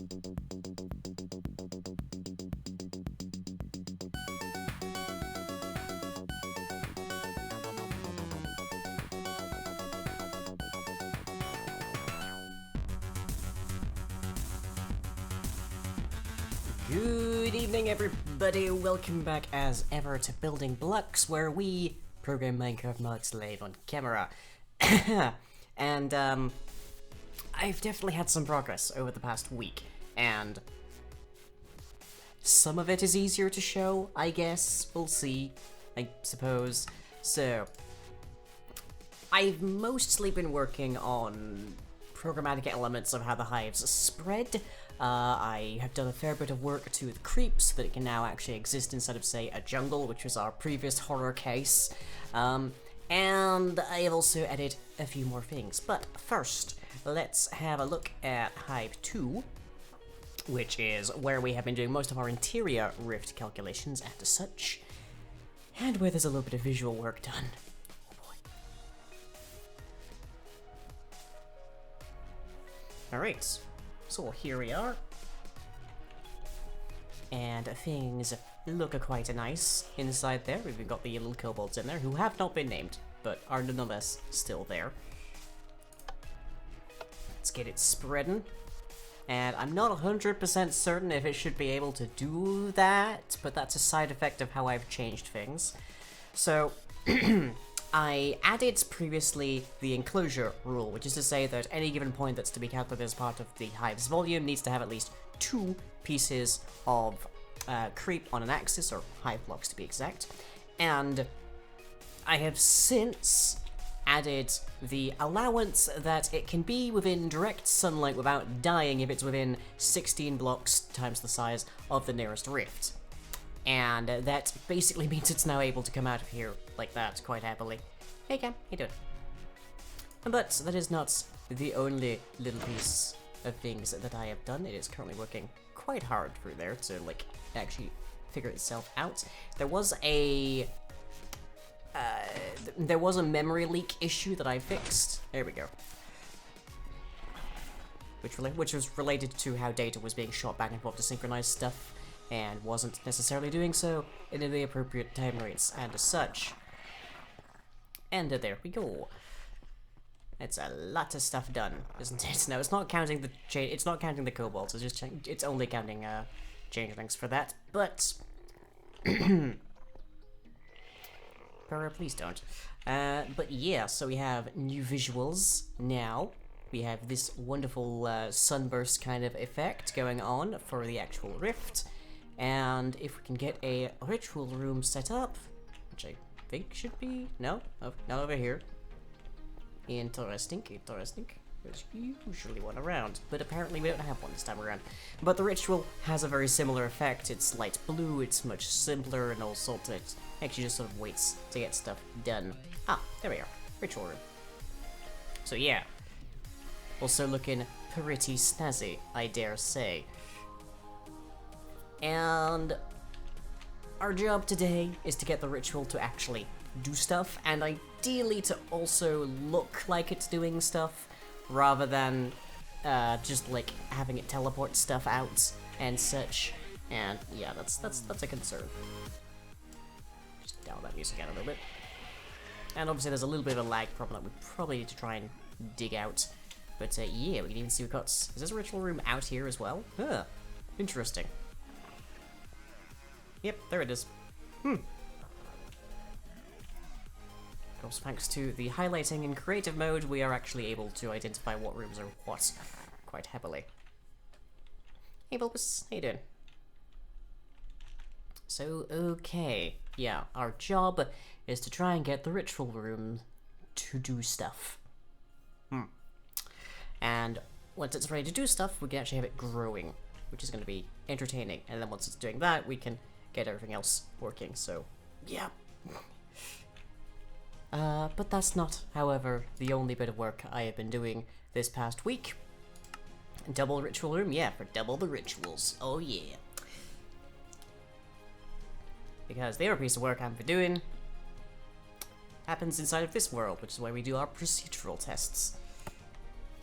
Good evening, everybody. Welcome back as ever to Building Blocks, where we program Minecraft mods live on camera. And I've definitely had some progress over the past week, and some of it is easier to show, I guess. We'll see, I suppose. So, I've mostly been working on programmatic elements of how the hives spread. I have done a fair bit of work to the creeps so that it can now actually exist inside of, say, a jungle, which was our previous horror case. And I have also added a few more things. But first, let's have a look at Hive 2, which is where we have been doing most of our interior rift calculations and such, and where there's a little bit of visual work done. Oh boy. Alright. So here we are, and things look quite nice inside there. We've got the little kobolds in there, who have not been named, but are nonetheless still there. Let's get it spreading, and I'm not 100% certain if it should be able to do that, but that's a side effect of how I've changed things. So, I added previously the enclosure rule, which is to say that any given point that's to be calculated as part of the hive's volume needs to have at least 2 pieces of creep on an axis, or hive blocks to be exact. And I have since added the allowance that it can be within direct sunlight without dying if it's within 16 blocks times the size of the nearest rift. And that basically means it's now able to come out of here like that quite happily. Hey Cam, how you doing? But that is not the only little piece of things that I have done. It is currently working quite hard through there to, like, actually figure itself out. There was a memory leak issue that I fixed. There we go. Which was related to how data was being shot back and forth to synchronize stuff, and wasn't necessarily doing so in the appropriate time rates and as such. And there we go. It's a lot of stuff done, isn't it? No, it's not counting the it's not counting the kobolds. It's only counting changelings for that. But please don't. But yeah, so we have new visuals now. We have this wonderful sunburst kind of effect going on for the actual rift. And if we can get a ritual room set up, which I think should be... No? Oh, not over here. Interesting. There's usually one around, but apparently we don't have one this time around. But the ritual has a very similar effect. It's light blue, it's much simpler, and all sorts of... It actually just sort of waits to get stuff done. Ah, there we are. Ritual room. So yeah. Also looking pretty snazzy, I dare say. And our job today is to get the ritual to actually do stuff, and ideally to also look like it's doing stuff, rather than just like having it teleport stuff out and such. And yeah, that's a concern. Just down that music out a little bit. And obviously there's a little bit of a lag problem that we probably need to try and dig out. But yeah, we can even see we've got... Is this a ritual room out here as well? Huh. Interesting. Yep, there it is. Of course, thanks to the highlighting in creative mode, we are actually able to identify what rooms are what quite heavily. Hey Bulbous, how you doing? So, okay. Yeah, our job is to try and get the ritual room to do stuff. And once it's ready to do stuff, we can actually have it growing, which is going to be entertaining. And then once it's doing that, we can get everything else working, so yeah. But that's not, however, the only bit of work I have been doing this past week. Double ritual room, yeah, for double the rituals, oh yeah. Because the other piece of work I've been doing happens inside of this world, which is where we do our procedural tests.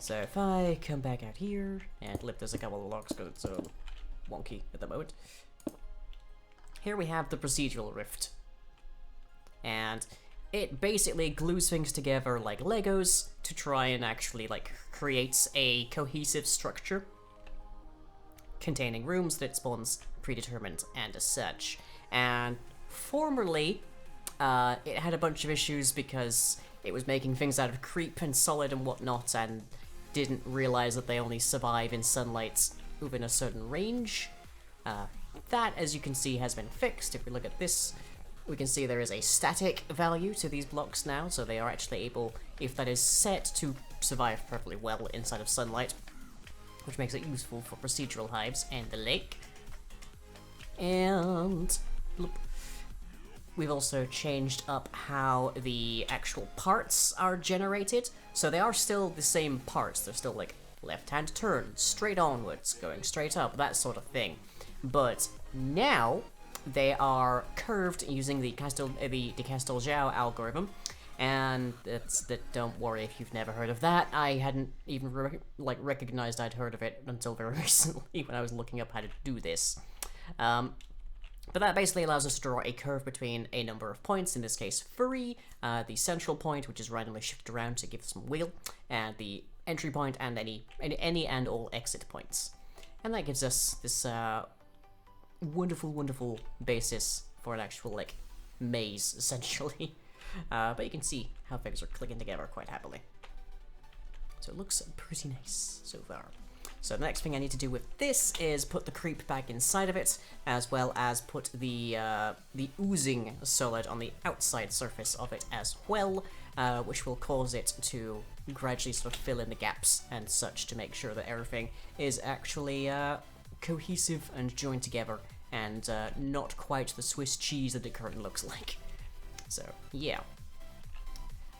So if I come back out here and lift this a couple of logs because it's wonky at the moment. Here we have the procedural rift. And it basically glues things together like Legos to try and actually like create a cohesive structure containing rooms that it spawns predetermined and as such. And formerly, it had a bunch of issues because it was making things out of creep and solid and whatnot and didn't realize that they only survive in sunlight within a certain range. That, as you can see, has been fixed. If we look at this, we can see there is a static value to these blocks now, so they are actually able, if that is set, to survive perfectly well inside of sunlight, which makes it useful for procedural hives and the lake. And bloop. We've also changed up how the actual parts are generated, so they are still the same parts. They're still like left-hand turn, straight onwards, going straight up, that sort of thing. But now they are curved using the Casteljiao algorithm, and don't worry if you've never heard of that. I hadn't even recognized I'd heard of it until very recently when I was looking up how to do this. But that basically allows us to draw a curve between a number of points, in this case 3, the central point, which is randomly shifted around to give some wheel, and the entry point, and any and all exit points. And that gives us this wonderful basis for an actual, like, maze, essentially. But you can see how things are clicking together quite happily. So it looks pretty nice so far. So the next thing I need to do with this is put the creep back inside of it, as well as put the oozing solid on the outside surface of it as well, which will cause it to gradually sort of fill in the gaps and such to make sure that everything is actually cohesive and joined together and not quite the Swiss cheese that it currently looks like. So, yeah.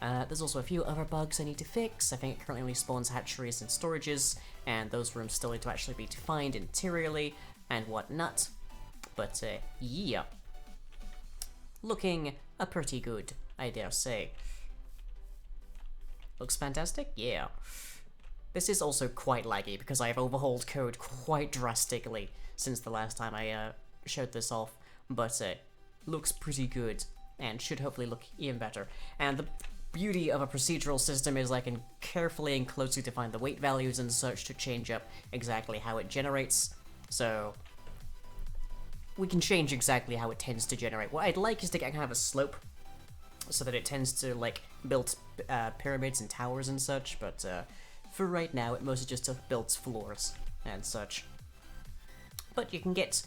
There's also a few other bugs I need to fix. I think it currently only spawns hatcheries and storages, and those rooms still need to actually be defined interiorly and whatnot. But, yeah. Looking pretty good, I dare say. Looks fantastic? Yeah. This is also quite laggy because I have overhauled code quite drastically since the last time I showed this off, but looks pretty good and should hopefully look even better. And the beauty of a procedural system is I can carefully and closely define the weight values and such to change up exactly how it generates. So we can change exactly how it tends to generate. What I'd like is to get kind of a slope so that it tends to like build pyramids and towers and such, but for right now it mostly just builds floors and such. But you can get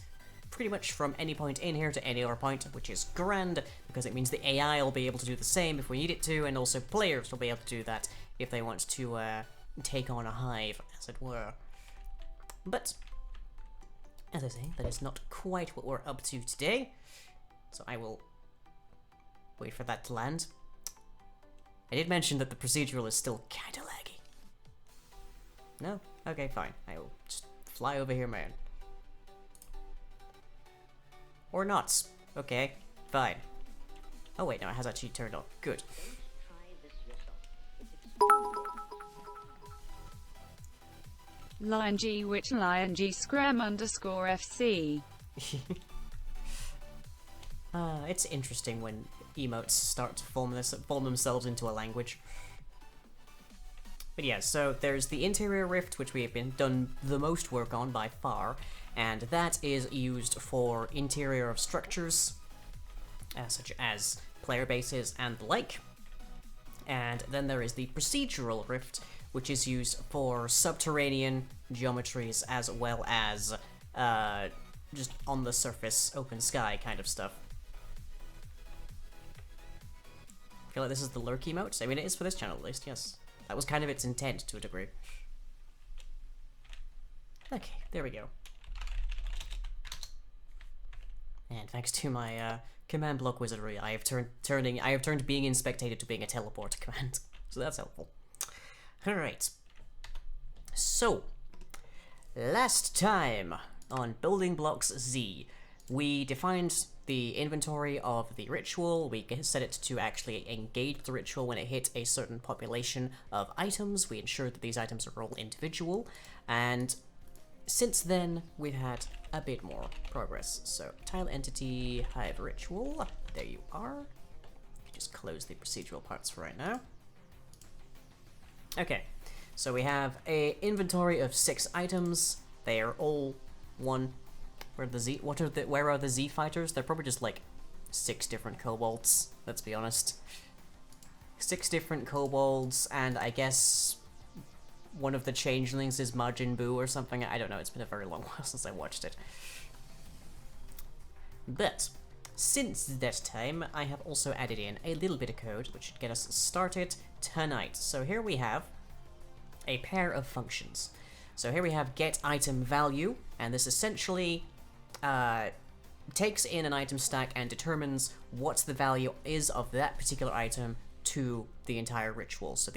pretty much from any point in here to any other point, which is grand, because it means the AI will be able to do the same if we need it to, and also players will be able to do that if they want to take on a hive, as it were. But, as I say, that is not quite what we're up to today, so I will wait for that to land. I did mention that the procedural is still kinda laggy. No? Okay, fine. I will just fly over here, man. Or not. Okay, fine. Oh wait, no, it has actually turned on. Good. Lion G which Lion G Scram _FC. It's interesting when emotes start to form themselves into a language. But yeah, so there's the interior rift, which we have done the most work on by far, and that is used for interior of structures, such as player bases and the like. And then there is the procedural rift, which is used for subterranean geometries as well as just on the surface, open sky kind of stuff. I feel like this is the lurk emote. I mean, it is for this channel at least, yes. That was kind of its intent to a degree. Okay, there we go. And thanks to my command block wizardry, I have turned being inspectated to being a teleport command. So that's helpful. Alright. So, last time on Building Blocks Z, we defined the inventory of the ritual. We can set it to actually engage the ritual when it hits a certain population of items. We ensure that these items are all individual, and since then we've had a bit more progress. So tile entity hive ritual, there you are. Just close the procedural parts for right now. Okay, so we have a inventory of 6 items. They are all one. Where are the Z fighters? They're probably just like 6 different kobolds, let's be honest. 6 different kobolds, and I guess one of the changelings is Majin Buu or something. I don't know, it's been a very long while since I watched it. But since that time, I have also added in a little bit of code which should get us started tonight. So here we have a pair of functions. So here we have get item value, and this essentially takes in an item stack and determines what the value is of that particular item to the entire ritual. So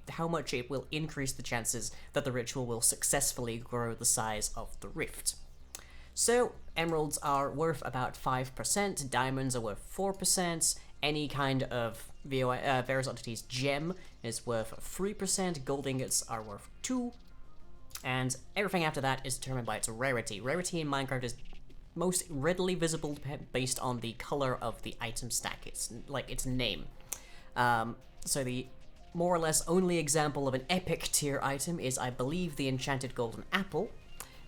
how much it will increase the chances that the ritual will successfully grow the size of the rift. So emeralds are worth about 5%, diamonds are worth 4%, any kind of various entities gem is worth 3%, gold ingots are worth 2%, and everything after that is determined by its rarity. Rarity in Minecraft is most readily visible based on the color of the item stack. It's like its name. So the more or less only example of an epic tier item is, I believe, the enchanted golden apple.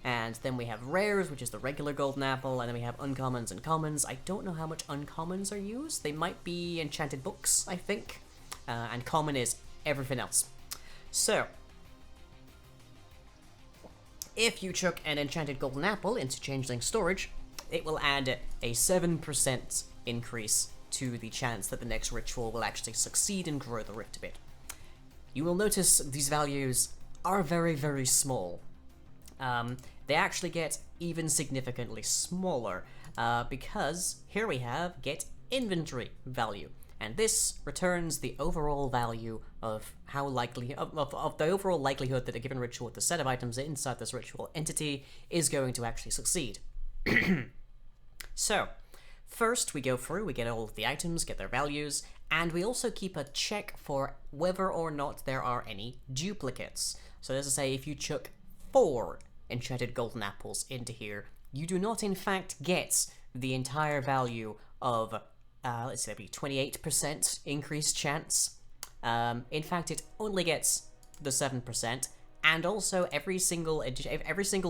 And then we have rares, which is the regular golden apple, and then we have uncommons and commons. I don't know how much uncommons are used. They might be enchanted books, I think. And common is everything else. So if you chuck an enchanted golden apple into changeling storage, it will add a 7% increase to the chance that the next ritual will actually succeed and grow the rift a bit. You will notice these values are very, very small. They actually get even significantly smaller, because here we have get inventory value, and this returns the overall value of how likely of the overall likelihood that a given ritual with the set of items inside this ritual entity is going to actually succeed. So first we go through, we get all of the items, get their values, and we also keep a check for whether or not there are any duplicates. So as I say, if you chuck 4 enchanted golden apples into here, you do not in fact get the entire value of let's say that'd be 28% increased chance. In fact, it only gets the 7%, and also every single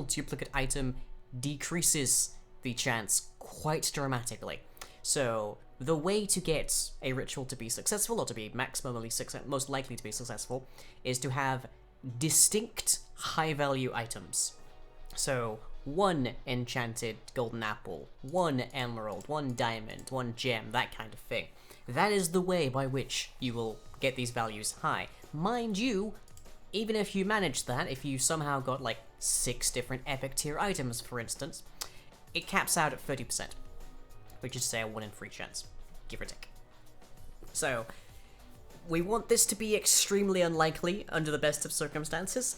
duplicate item decreases the chance quite dramatically. So the way to get a ritual to be successful, or to be most likely to be successful, is to have distinct high value items. So 1 enchanted golden apple, 1 emerald, 1 diamond, 1 gem, that kind of thing. That is the way by which you will get these values high. Mind you, even if you manage that, if you somehow got like 6 different epic tier items, for instance, it caps out at 30%, which is, say, a 1 in 3 chance, give or take. So we want this to be extremely unlikely under the best of circumstances.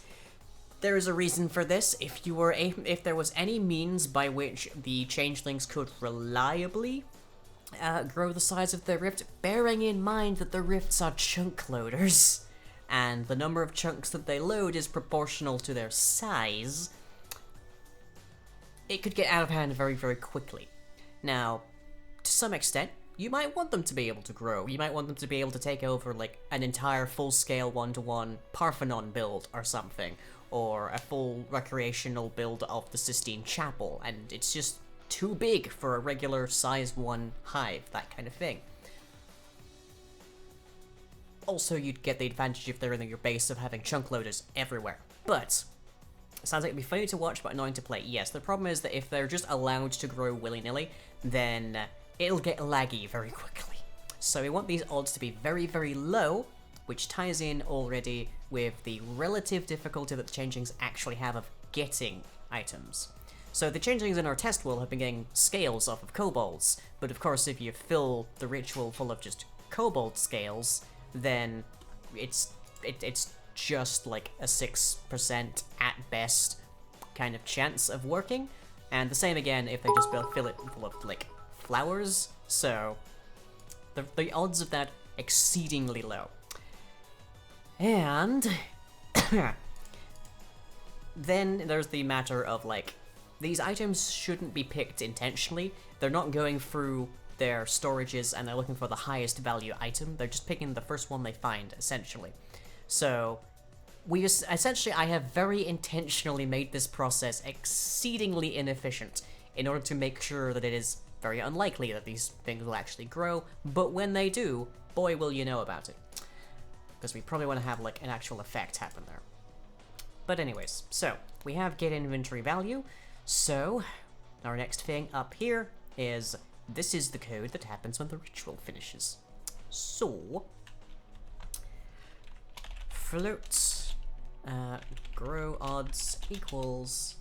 There is a reason for this. If there was any means by which the changelings could reliably grow the size of their rift, bearing in mind that the rifts are chunk loaders, and the number of chunks that they load is proportional to their size, it could get out of hand very, very quickly. Now, to some extent, you might want them to be able to grow. You might want them to be able to take over, like, an entire full-scale 1-to-1 Parthenon build or something, or a full recreational build of the Sistine Chapel, and it's just too big for a regular size 1 hive, that kind of thing. Also, you'd get the advantage if they're in your base of having chunk loaders everywhere. But it sounds like it'd be funny to watch but annoying to play. Yes, the problem is that if they're just allowed to grow willy-nilly, then it'll get laggy very quickly. So we want these odds to be very, very low, which ties in already with the relative difficulty that the changelings actually have of getting items. So the changelings in our test world have been getting scales off of kobolds, but of course if you fill the ritual full of just kobold scales, then it's just like a 6% at best kind of chance of working. And the same again if they just fill it full of like flowers, so the odds of that exceedingly low. And then there's the matter of, like, these items shouldn't be picked intentionally. They're not going through their storages and they're looking for the highest value item. They're just picking the first one they find, essentially. So I have very intentionally made this process exceedingly inefficient in order to make sure that it is very unlikely that these things will actually grow, but when they do, boy will you know about it. Because we probably want to have, like, an actual effect happen there. But anyways, so we have get inventory value. So our next thing up here is, this is the code that happens when the ritual finishes. So float grow odds equals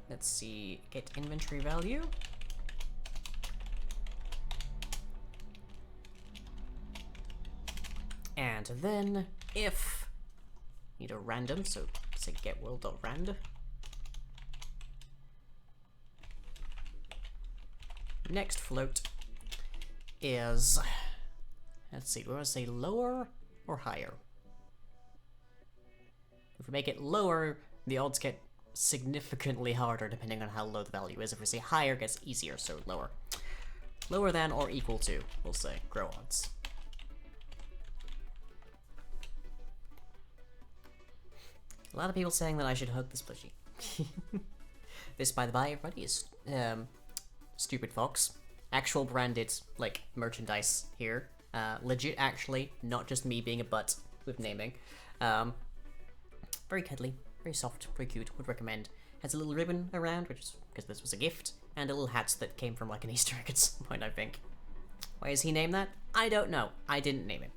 let's see, get inventory value. And then if need a random, so say get world.rand. Next float is, let's see, do I want to say lower or higher? If we make it lower, the odds get significantly harder depending on how low the value is. If we say higher, it gets easier, so lower. Lower than or equal to, we'll say, grow odds. A lot of people saying that I should hug this plushie. This, by the by, everybody, is Stupid Fox. Actual branded, like, merchandise here. Legit, actually, not just me being a butt with naming. Very cuddly, very soft, very cute, would recommend. Has a little ribbon around, which is because this was a gift, and a little hat that came from, like, an Easter egg at some point, I think. Why is he named that? I don't know. I didn't name him.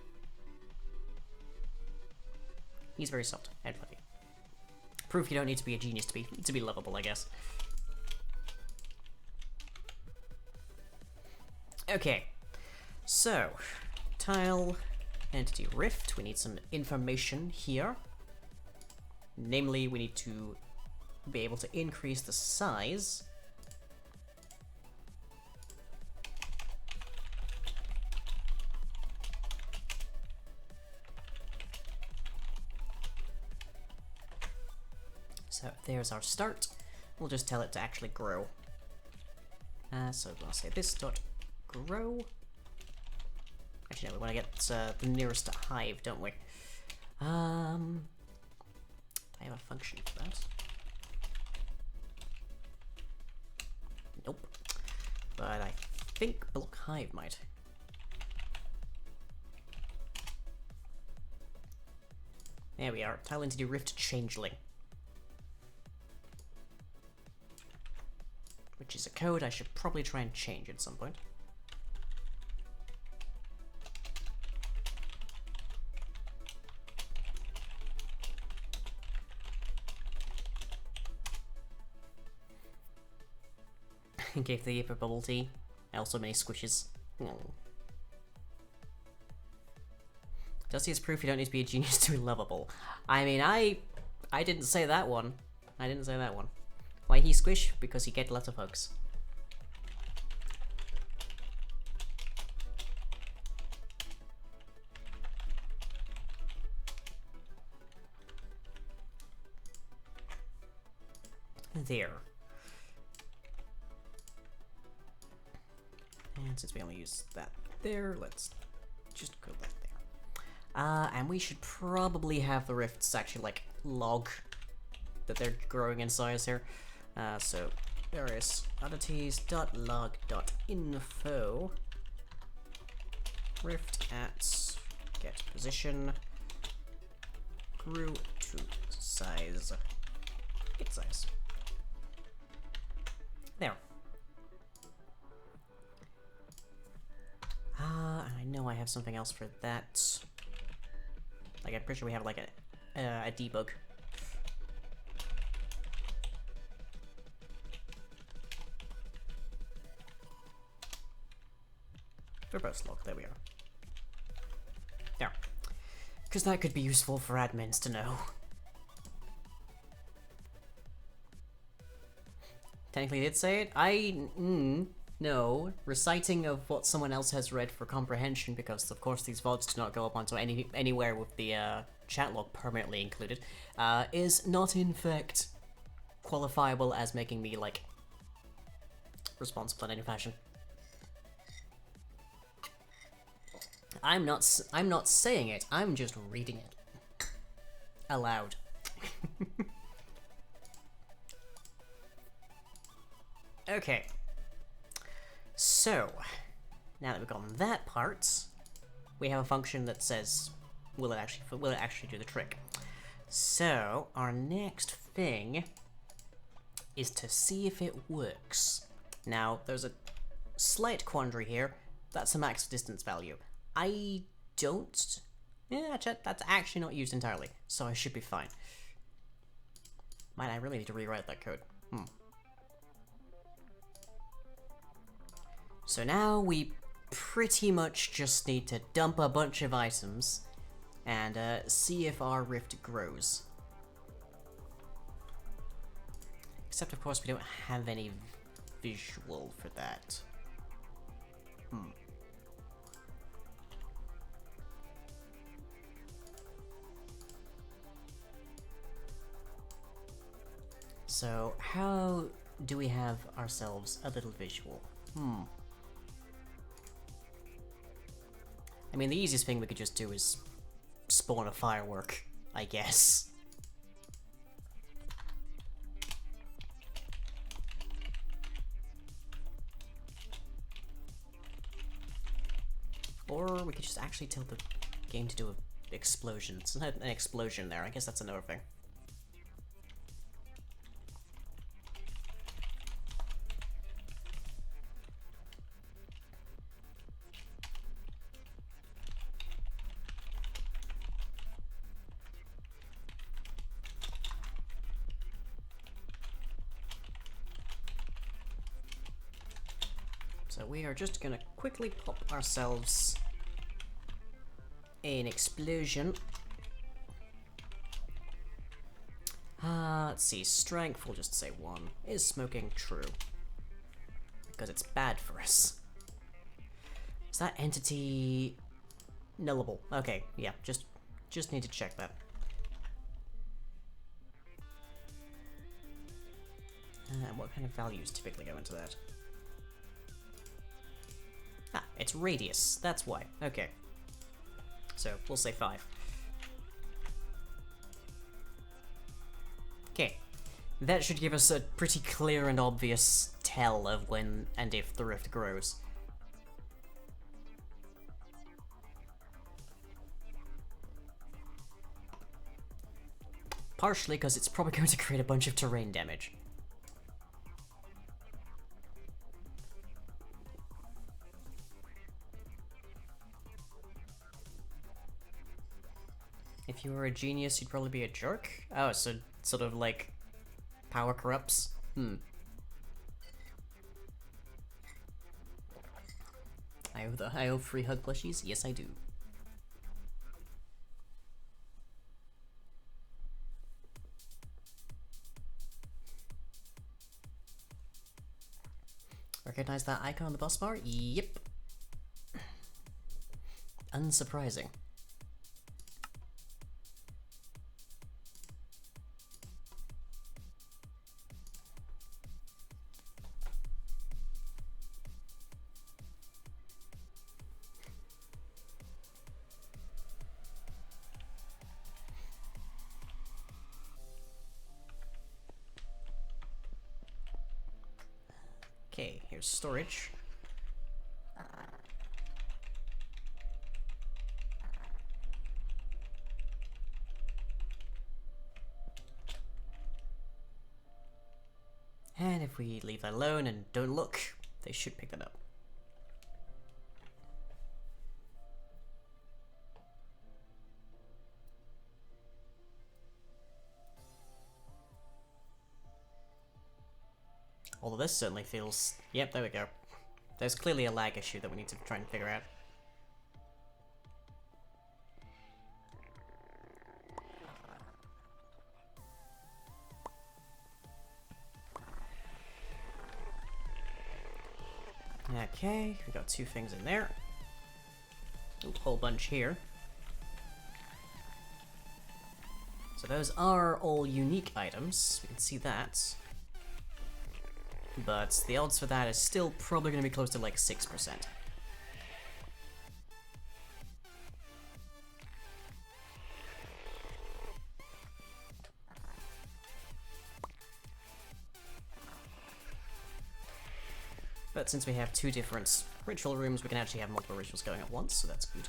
He's very soft and fluffy. Proof you don't need to be a genius to be lovable, I guess. Okay, so tile entity rift. We need some information here. Namely, we need to be able to increase the size. So there's our start. We'll just tell it to actually grow. So I'll say this dot grow. Actually, no, we want to get the nearest hive, don't we? I have a function for that. Nope. But I think block hive might. There we are. Tile entity rift changeling. Which is a code I should probably try and change at some point. Gave the for bubble tea. Also many squishes. Oh. Dusty is proof you don't need to be a genius to be lovable. I mean, I didn't say that one. I didn't say that one. Why he squish? Because he get lots of hugs. There. And since we only use that there, let's just go that there. And we should probably have the rifts actually, like, log that they're growing in size here. So various oddities.log.info rift at get position grew to size get size. There. I know I have something else for that. Like, I'm pretty sure we have, like, a debug. Verbose log, there we are. There. Because that could be useful for admins to know. technically did say it. No. Reciting of what someone else has read for comprehension, because of course these VODs do not go up onto anywhere with the chat log permanently included, is not in fact qualifiable as making me, like, responsible in any fashion. I'm not saying it, I'm just reading it. Aloud. Okay. So, now that we've gotten that part, we have a function that says, will it actually do the trick? So, our next thing is to see if it works. Now, there's a slight quandary here. That's a max distance value. I don't... Yeah, that's actually not used entirely, so I should be fine. Might I really need to rewrite that code? So now we pretty much just need to dump a bunch of items and see if our rift grows. Except of course we don't have any visual for that. So how do we have ourselves a little visual? I mean, the easiest thing we could just do is spawn a firework, I guess. Or we could just actually tell the game to do an explosion. It's not an explosion there, I guess that's another thing. So we are just gonna quickly pop ourselves an explosion. Let's see, strength, we'll just say 1. Is smoking true? Because it's bad for us. Is that entity nullable? Okay, yeah, just need to check that. What kind of values typically go into that? Ah, it's radius, that's why. Okay. So, we'll say 5. Okay. That should give us a pretty clear and obvious tell of when and if the rift grows. Partially because it's probably going to create a bunch of terrain damage. If you were a genius, you'd probably be a jerk? Oh, so sort of like power corrupts? I owe free hug plushies? Yes, I do. Recognize that icon on the bus bar? Yep. Unsurprising. Okay, here's storage. And if we leave that alone and don't look, they should pick that up. Although this certainly feels... Yep, there we go. There's clearly a lag issue that we need to try and figure out. Okay, we got 2 things in there. Ooh, whole bunch here. So those are all unique items, we can see that. But the odds for that is still probably going to be close to like 6%. But since we have 2 different ritual rooms, we can actually have multiple rituals going at once, so that's good.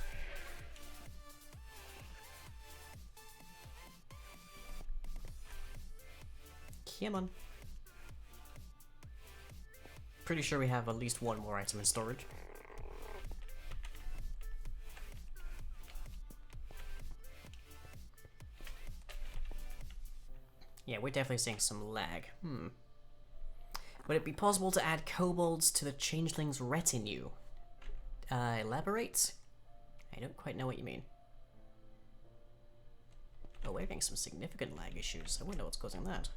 Come on. Pretty sure we have at least 1 more item in storage. Yeah, we're definitely seeing some lag. Would it be possible to add kobolds to the changeling's retinue? Elaborate? I don't quite know what you mean. Oh, we're getting some significant lag issues. I wonder what's causing that.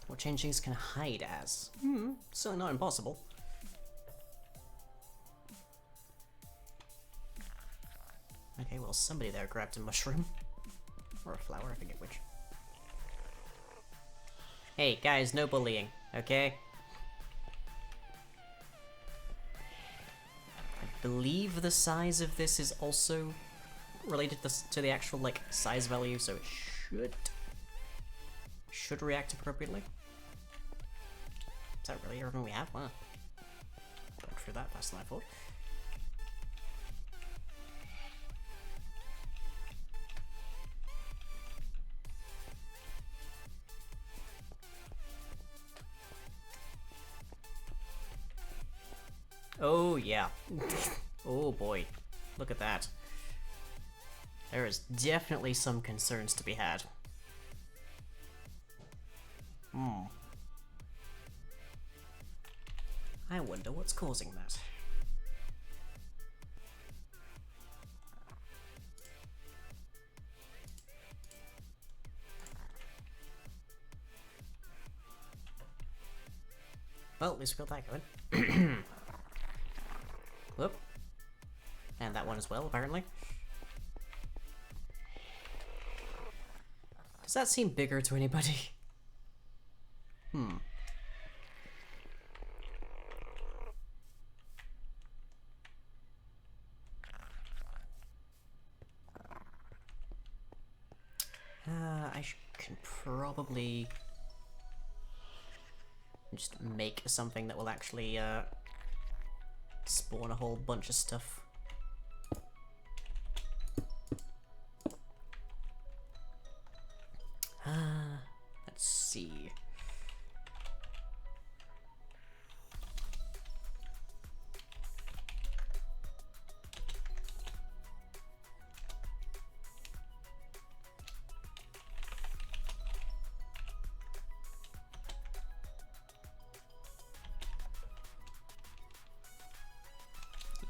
What changelings can hide as? Certainly not impossible. Okay, well, somebody there grabbed a mushroom. Or a flower, I forget which. Hey, guys, no bullying, okay? I believe the size of this is also related to the actual, like, size value, so it should react appropriately. Is that really everything we have? Wow. Got through that faster than I thought. Oh, yeah. Oh, boy. Look at that. There is definitely some concerns to be had. I wonder what's causing that. Well, at least we got that going. Whoop. And that one as well, apparently. Does that seem bigger to anybody? I can probably just make something that will actually spawn a whole bunch of stuff. Let's see.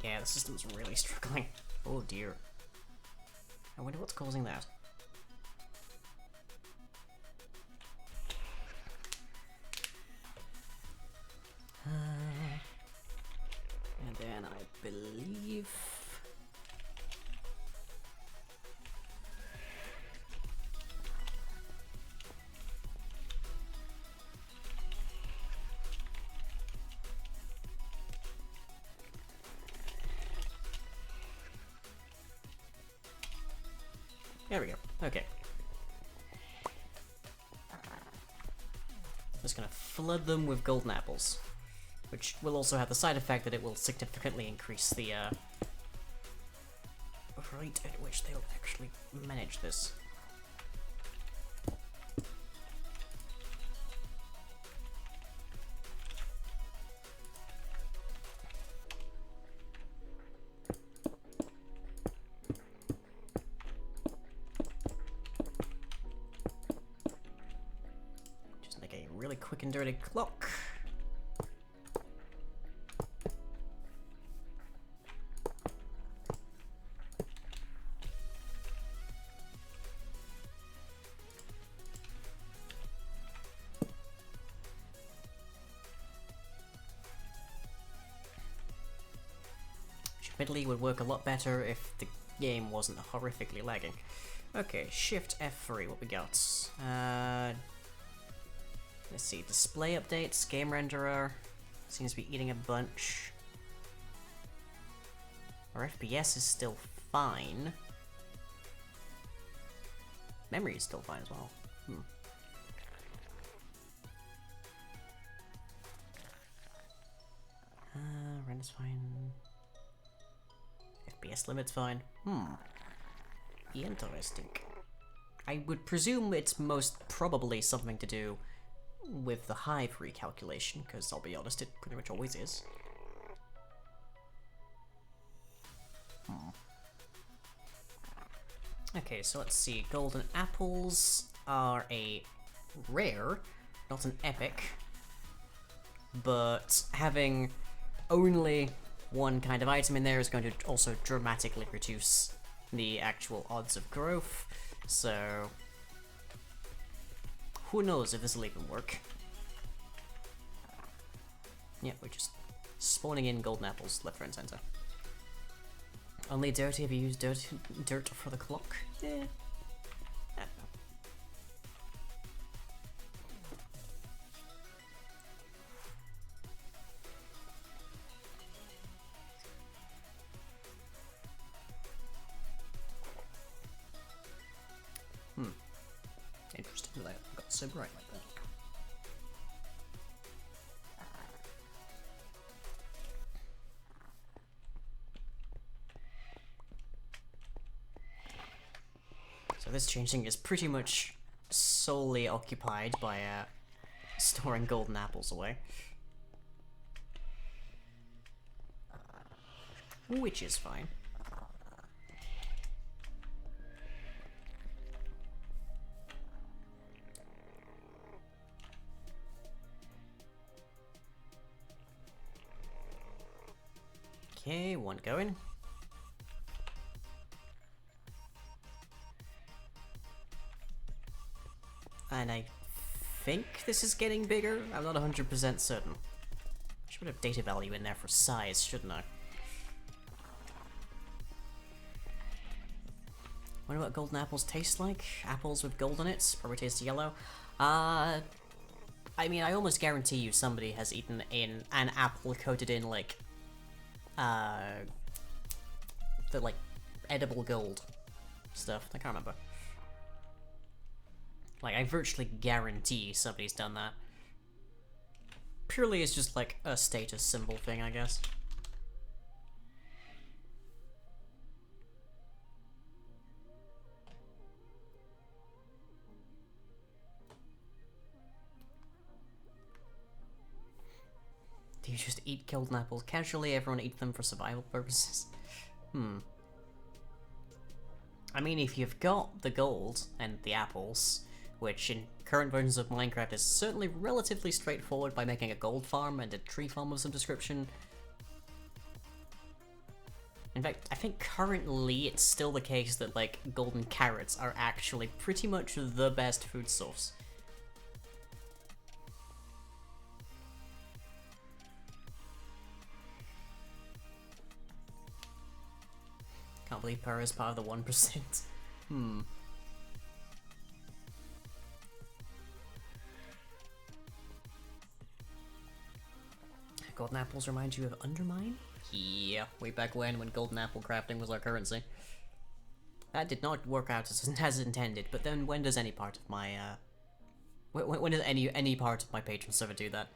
Yeah, the system's really struggling. Oh dear. I wonder what's causing that. And then I believe... There we go. Okay. Just gonna flood them with golden apples, which will also have the side effect that it will significantly increase the rate at which they'll actually manage this. Just make a really quick and dirty clock. admittedly would work a lot better if the game wasn't horrifically lagging. Okay, Shift F3, what we got? Let's see, display updates, game renderer, seems to be eating a bunch. Our FPS is still fine. Memory is still fine as well. Render's fine. FPS limit's fine. Interesting. I would presume it's most probably something to do with the hive recalculation, because I'll be honest, it pretty much always is. Okay, so let's see. Golden apples are a rare, not an epic, but having only one kind of item in there is going to also dramatically reduce the actual odds of growth, so who knows if this will even work. Yeah, we're just spawning in golden apples left, right, and center. Only dirty if you use dirt for the clock? Yeah. Interesting that I got so bright like that. So this changing is pretty much solely occupied by storing golden apples away. Which is fine. Okay, one going. And I think this is getting bigger? I'm not 100% certain. I should have data value in there for size, shouldn't I? Wonder what golden apples taste like? Apples with gold in it? Probably taste yellow. I mean, I almost guarantee you somebody has eaten in an apple coated in, like, the, like, edible gold stuff. I can't remember. Like, I virtually guarantee somebody's done that. Purely as just, like, a status symbol thing, I guess. Do you just eat golden apples casually? Everyone eats them for survival purposes? I mean, if you've got the gold and the apples, which in current versions of Minecraft is certainly relatively straightforward by making a gold farm and a tree farm of some description. In fact, I think currently it's still the case that, like, golden carrots are actually pretty much the best food source. Can't believe Purr is part of the 1%. Golden apples remind you of Undermine? Yeah, way back when golden apple crafting was our currency. That did not work out as intended, but then when does any part of my, when does any part of my patron server do that?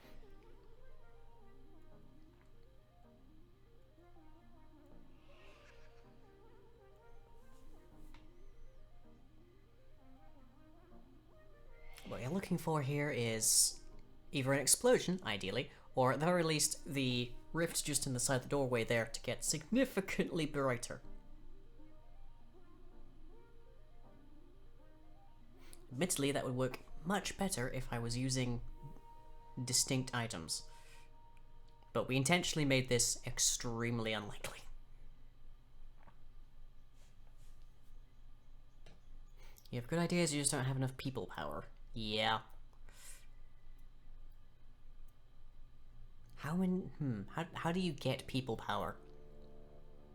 What you're looking for here is either an explosion, ideally, or at the very least, the rift just in the side of the doorway there to get significantly brighter. Admittedly, that would work much better if I was using distinct items. But we intentionally made this extremely unlikely. You have good ideas, you just don't have enough people power. Yeah. How do you get people power?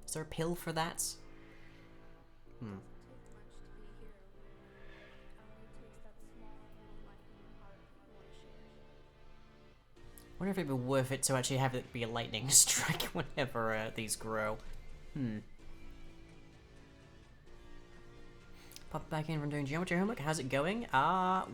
Is there a pill for that? I wonder if it'd be worth it to actually have it be a lightning strike whenever these grow. Pop back in from doing geometry homework. How's it going?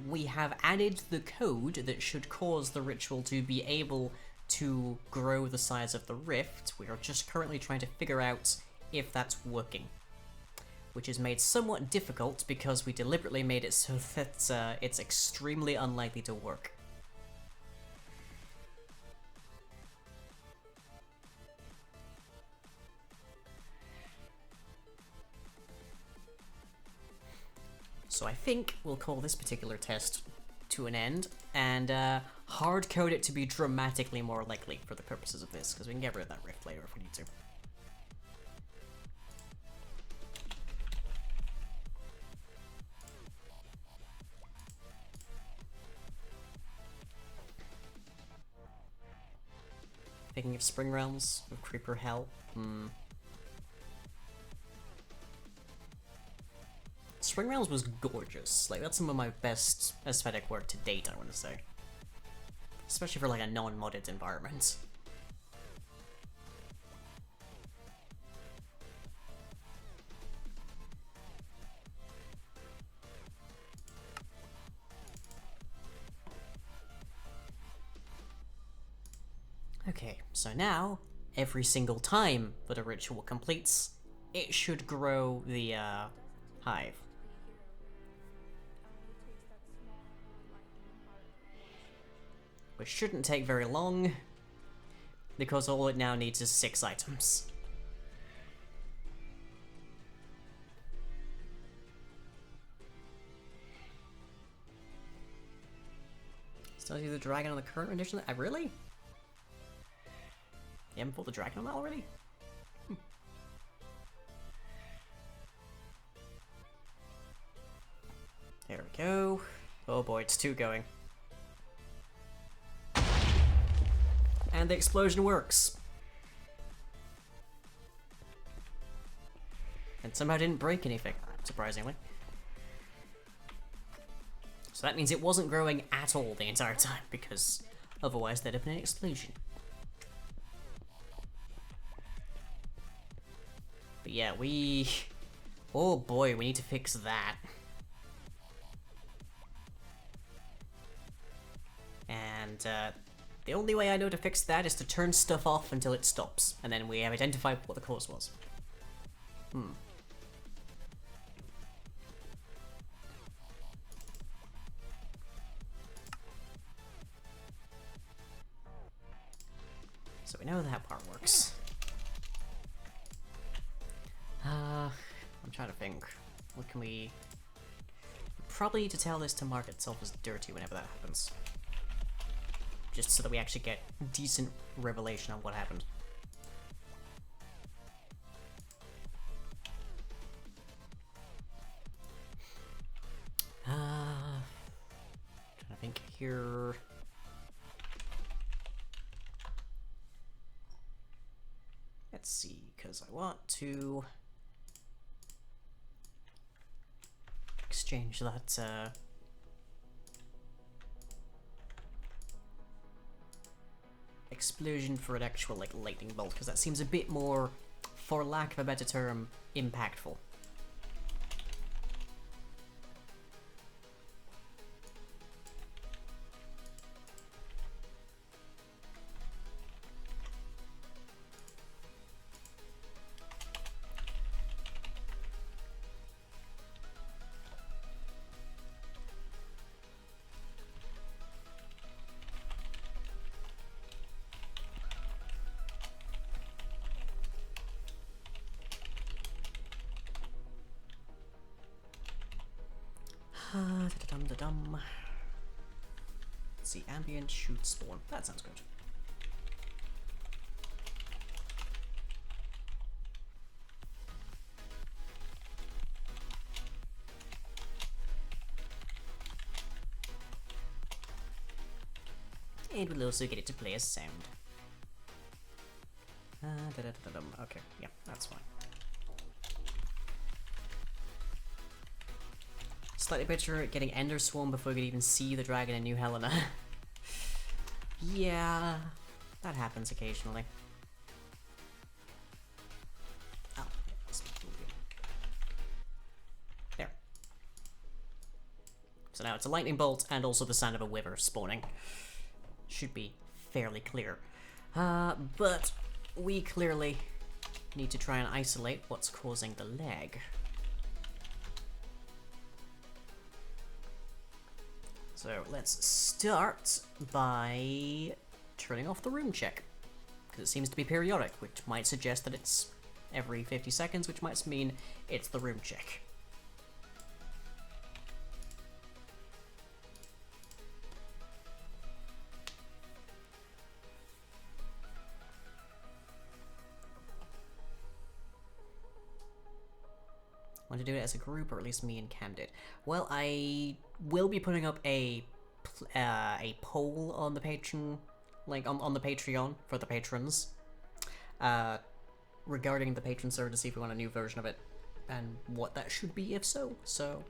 We have added the code that should cause the ritual to be able to grow the size of the rift. We are just currently trying to figure out if that's working, which is made somewhat difficult because we deliberately made it so that it's extremely unlikely to work. So I think we'll call this particular test to an end, and hard code it to be dramatically more likely for the purposes of this, because we can get rid of that rift later if we need to. Thinking of Spring Realms with Creeper Hell. Spring Realms was gorgeous. Like, that's some of my best aesthetic work to date, I want to say. Especially for, like, a non-modded environment. Okay, so now, every single time that a ritual completes, it should grow the, hive. Which shouldn't take very long, because all it now needs is 6 items. Still do the dragon on the current rendition? Really? You haven't pulled the dragon on that already? There we go. Oh boy, it's 2 going. And the explosion works. And somehow didn't break anything, surprisingly. So that means it wasn't growing at all the entire time, because otherwise there'd have been an explosion. But yeah, oh boy, we need to fix that. And, the only way I know to fix that is to turn stuff off until it stops, and then we have identified what the cause was. So we know that part works. I'm trying to think. What can we... Probably need to tell this to mark itself as dirty whenever that happens. Just so that we actually get decent revelation on what happened. Trying to think here. Let's see, because I want to exchange that explosion for an actual, like, lightning bolt, because that seems a bit more, for lack of a better term, impactful. Da-dum-da-dum. Let's see, ambient shoot spawn. That sounds good. And we'll also get it to play a sound. Okay, yeah, that's fine. Slightly picture getting Ender Swarm before you could even see the dragon in New Helena. Yeah, that happens occasionally. Oh, there. So now it's a lightning bolt and also the sound of a wyvern spawning. Should be fairly clear. But we clearly need to try and isolate what's causing the lag. So let's start by turning off the room check, because it seems to be periodic, which might suggest that it's every 50 seconds, which might mean it's the room check. Want to do it as a group, or at least me and Cam did? Well, I will be putting up a poll on the Patreon, like on the Patreon for the patrons, regarding the patron server to see if we want a new version of it and what that should be if so. So,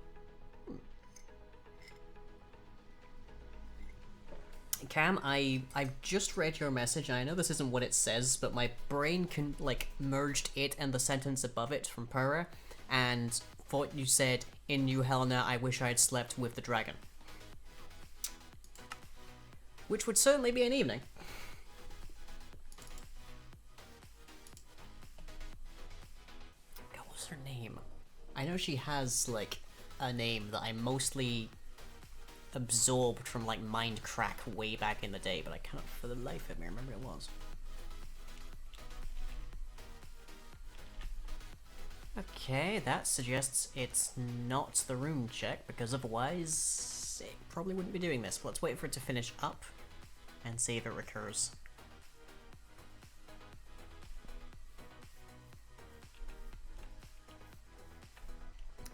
Cam, I've just read your message, and I know this isn't what it says, but my brain merged it and the sentence above it from Pura, and thought you said, "In New Helena, I wish I had slept with the dragon." Which would certainly be an evening. God, what's her name? I know she has, like, a name that I mostly absorbed from, like, Mindcrack way back in the day, but I cannot for the life of me remember what it was. Okay, that suggests it's not the room check, because otherwise it probably wouldn't be doing this. But let's wait for it to finish up and see if it recurs.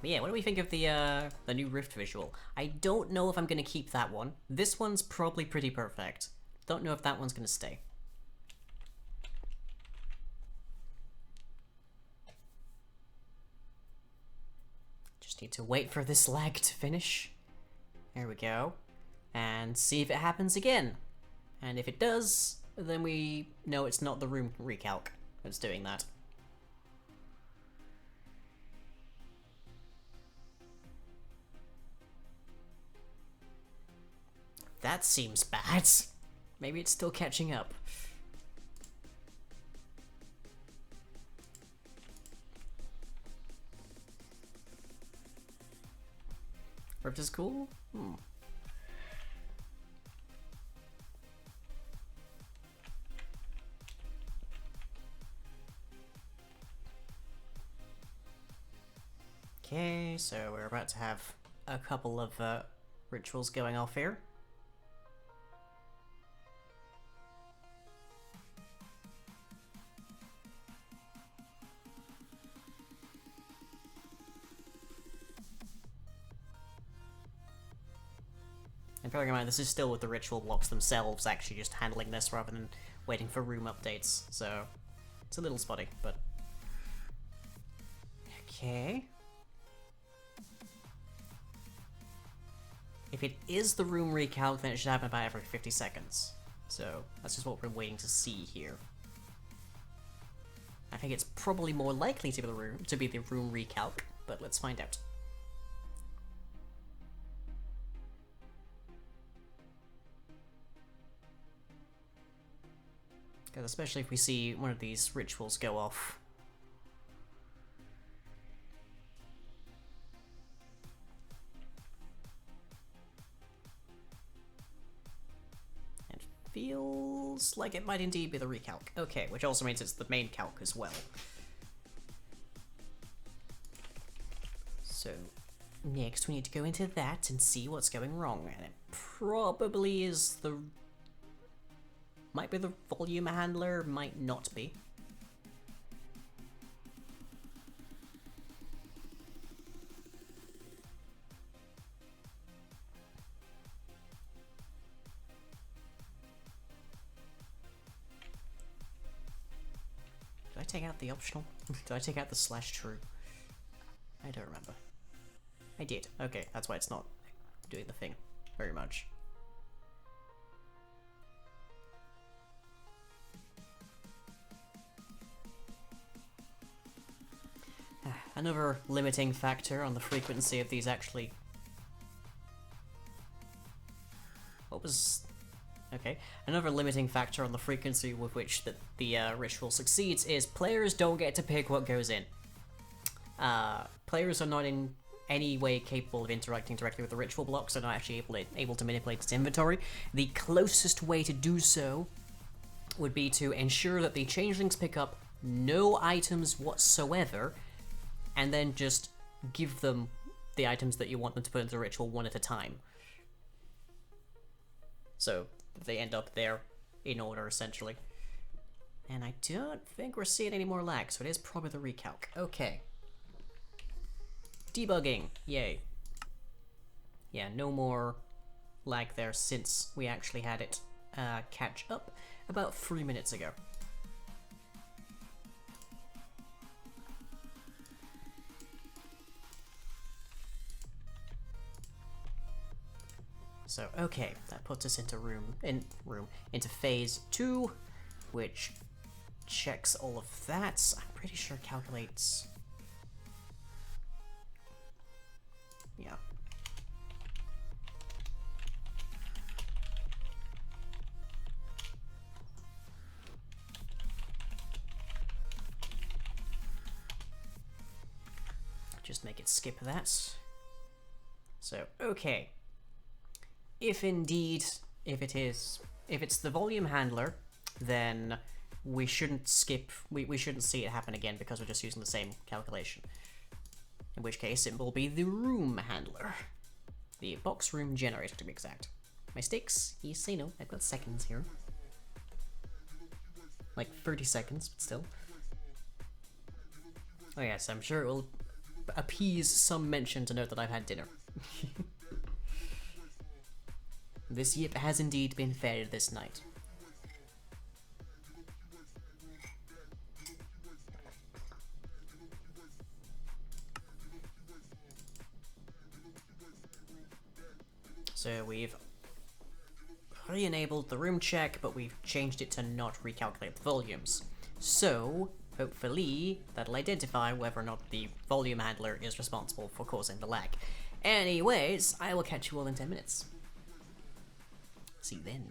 But yeah, what do we think of the new Rift visual? I don't know if I'm going to keep that one. This one's probably pretty perfect. Don't know if that one's going to stay. Just need to wait for this lag to finish. There we go. And see if it happens again. And if it does, then we know it's not the room recalc that's doing that. That seems bad. Maybe it's still catching up. Rift is cool? Okay, so we're about to have a couple of rituals going off here. And bearing in mind, this is still with the ritual blocks themselves actually just handling this rather than waiting for room updates, so it's a little spotty, but... Okay... If it is the room recalc, then it should happen about every 50 seconds. So, that's just what we're waiting to see here. I think it's probably more likely to be the room recalc, but let's find out. Because especially if we see one of these rituals go off. And feels like it might indeed be the recalc. Okay, which also means it's the main calc as well. So, next we need to go into that and see what's going wrong. And it probably is the... Might be the volume handler, might not be. Did I take out the optional? Did I take out the /true? I don't remember. I did. Okay, that's why it's not doing the thing very much. Another limiting factor on the frequency of these actually... What was... Okay. Another limiting factor on the frequency with which the ritual succeeds is players don't get to pick what goes in. Players are not in any way capable of interacting directly with the ritual blocks, they're not actually able to manipulate its inventory. The closest way to do so would be to ensure that the changelings pick up no items whatsoever, and then just give them the items that you want them to put into the ritual one at a time. So they end up there in order, essentially. And I don't think we're seeing any more lag, so it is probably the recalc. Okay. Debugging. Yay. Yeah, no more lag there since we actually had it catch up about 3 minutes ago. So, okay, that puts us into into phase 2, which checks all of that. I'm pretty sure calculates... Yeah. Just make it skip that. So, okay. If indeed, if it's the volume handler, then we shouldn't skip, we shouldn't see it happen again because we're just using the same calculation. In which case, it will be the room handler. The box room generator, to be exact. Mistakes? You say no, I've got seconds here. Like 30 seconds, but still. Oh yes, I'm sure it will appease some mention to note that I've had dinner. This yip has indeed been fed this night. So we've re-enabled the room check, but we've changed it to not recalculate the volumes. So, hopefully, that'll identify whether or not the volume handler is responsible for causing the lag. Anyways, I will catch you all in 10 minutes. See you then.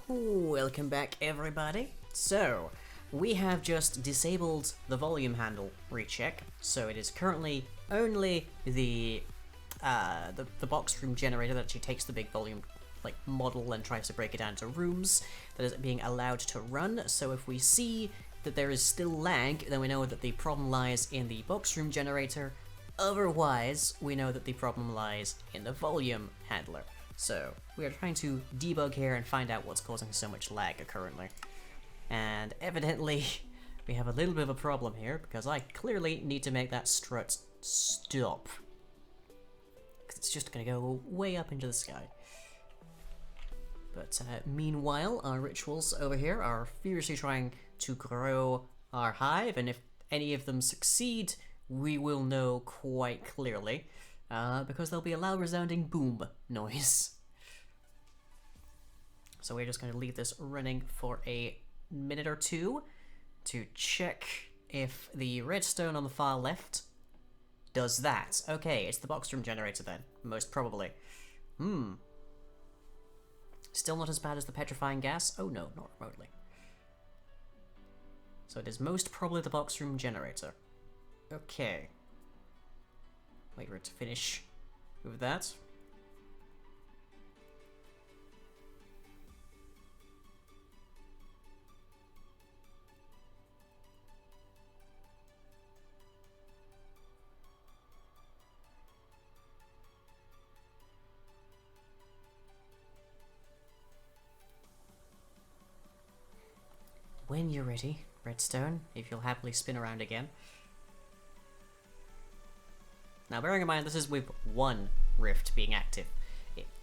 Welcome back, everybody. So, we have just disabled the volume handle recheck, so it is currently only the box room generator that actually takes the big volume model and tries to break it down into rooms that is being allowed to run. So if we see that there is still lag, then we know that the problem lies in the box room generator. Otherwise, we know that the problem lies in the volume handler. So we are trying to debug here and find out what's causing so much lag currently. And evidently, we have a little bit of a problem here because I clearly need to make that strut stop. Because it's just going to go way up into the sky. But meanwhile, our rituals over here are furiously trying to grow our hive, and if any of them succeed, we will know quite clearly, because there'll be a loud resounding boom noise. So we're just going to leave this running for a minute or two to check if the redstone on the far left does that. Okay, it's the box room generator then, most probably. Still not as bad as the petrifying gas? Oh no, not remotely. So it is most probably the box room generator. Okay. Wait for it to finish with that. When you're ready, redstone, if you'll happily spin around again. Now, bearing in mind this is with one rift being active,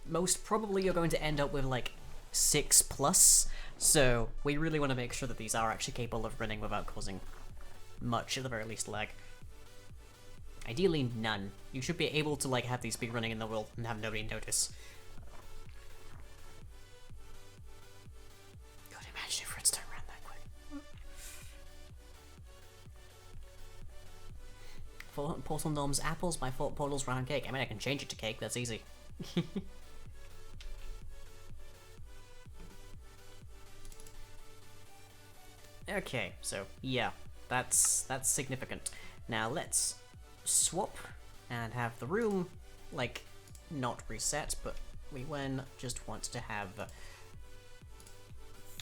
most probably you're going to end up with like 6+, so we really want to make sure that these are actually capable of running without causing much, at the very least, lag. Ideally, none. You should be able to have these be running in the world and have nobody notice. God, imagine if redstone ran that quick. Portal Gnome's apples, my fault portal's round cake. I mean, I can change it to cake, that's easy. Okay, so yeah, that's significant. Now let's swap and have the room not reset, but we just want to have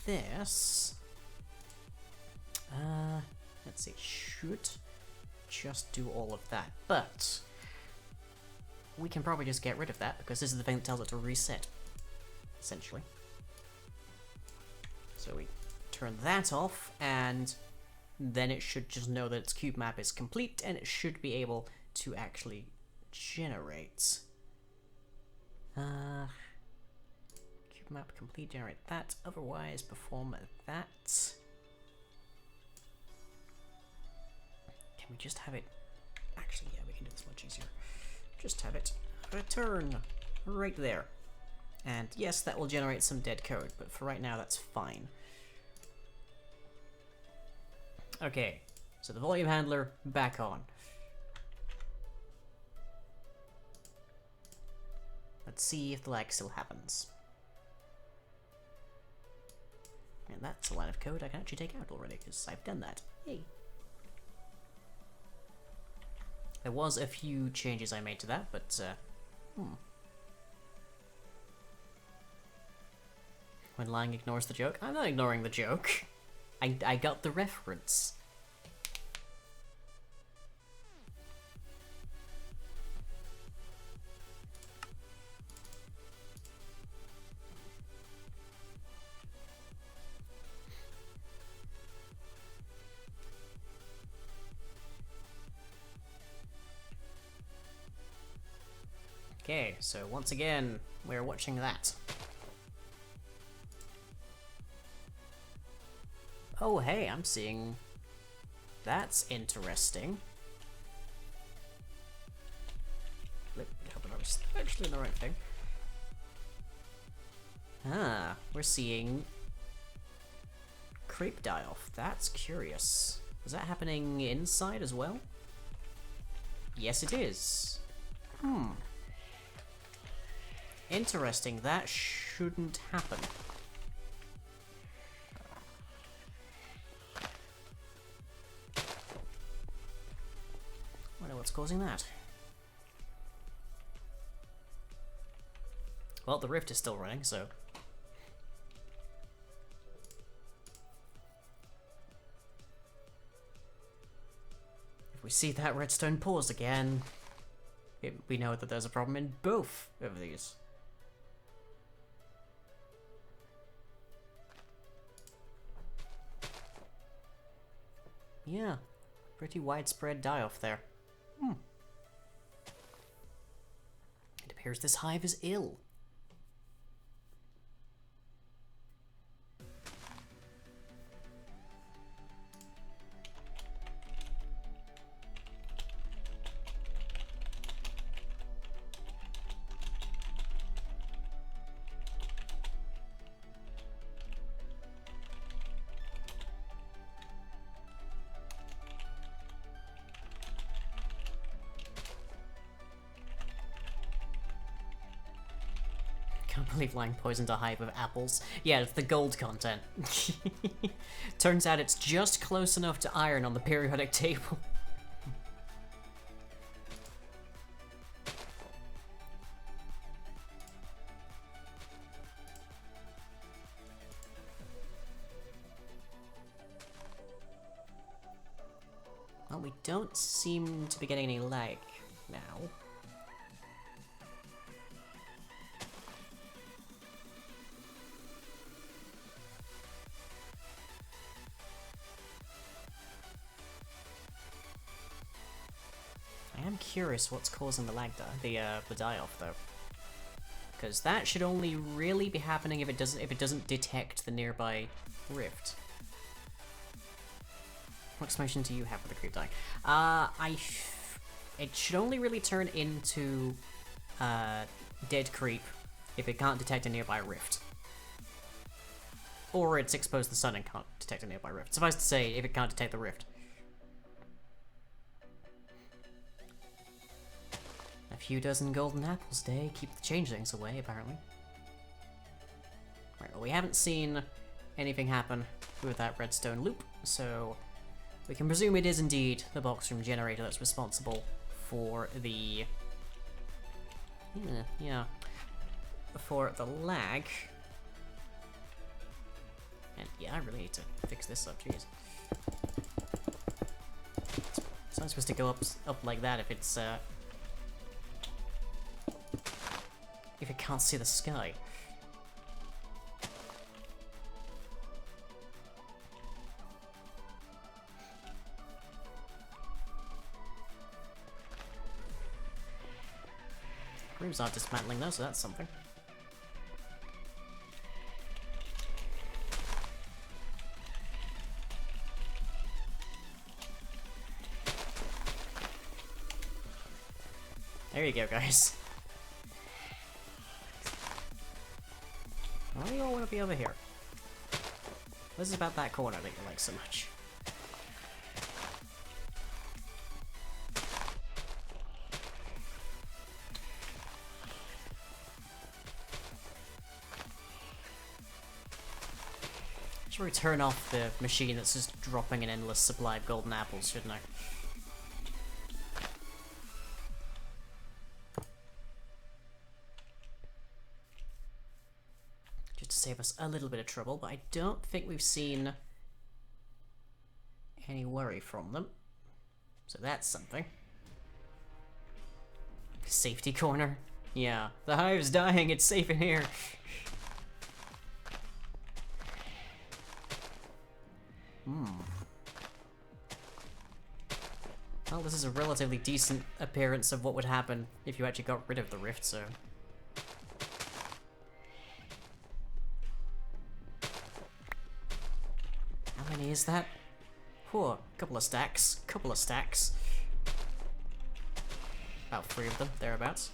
this. Let's see, should just do all of that, but we can probably just get rid of that because this is the thing that tells it to reset, essentially. So we turn that off, and then it should just know that its cube map is complete, and it should be able to actually generate. Cube map complete, generate that, otherwise perform that. Can we just have it, actually yeah, we can do this much easier. Just have it return right there. And yes, that will generate some dead code, but for right now that's fine. Okay, so the volume handler back on. Let's see if the lag still happens. And that's a line of code I can actually take out already, because I've done that. Yay. There was a few changes I made to that, but, When lying ignores the joke? I'm not ignoring the joke. I got the reference. Okay, so once again, we're watching that. Oh hey, I'm seeing... That's interesting. I hope I was actually in the right thing. Ah, we're seeing... creep die off. That's curious. Is that happening inside as well? Yes, it is. Interesting, that shouldn't happen. Wonder what's causing that. Well, the rift is still running, so... If we see that redstone pause again, we know that there's a problem in both of these. Yeah, pretty widespread die-off there. It appears this hive is ill. Can't believe Lang poisoned a hive of apples. Yeah, it's the gold content. Turns out it's just close enough to iron on the periodic table. Well, we don't seem to be getting any lag now. I am curious what's causing the lag the die-off though, because that should only really be happening if it doesn't detect the nearby rift. What explanation do you have for the creep dying? It should only really turn into dead creep if it can't detect a nearby rift, or it's exposed to the sun and can't detect a nearby rift. Suffice to say, if it can't detect the rift. A few dozen golden apples a day keep the changelings away, apparently. Right, well, we haven't seen anything happen with that redstone loop, so we can presume it is indeed the box room generator that's responsible for the... yeah, for the lag. And yeah, I really need to fix this up, jeez. It's not supposed to go up like that if it's, if it can't see the sky. Rooms aren't dismantling though, so that's something. There you go, guys. Why do you all want to be over here? What is it about that corner that you like so much? Should we turn off the machine that's just dropping an endless supply of golden apples, shouldn't I? Just to save us a little bit of trouble, but I don't think we've seen any worry from them. So that's something. Safety corner? Yeah, the hive's dying, it's safe in here. Well, this is a relatively decent appearance of what would happen if you actually got rid of the rift, so... How many is that? Whoa, couple of stacks. About 3 of them, thereabouts.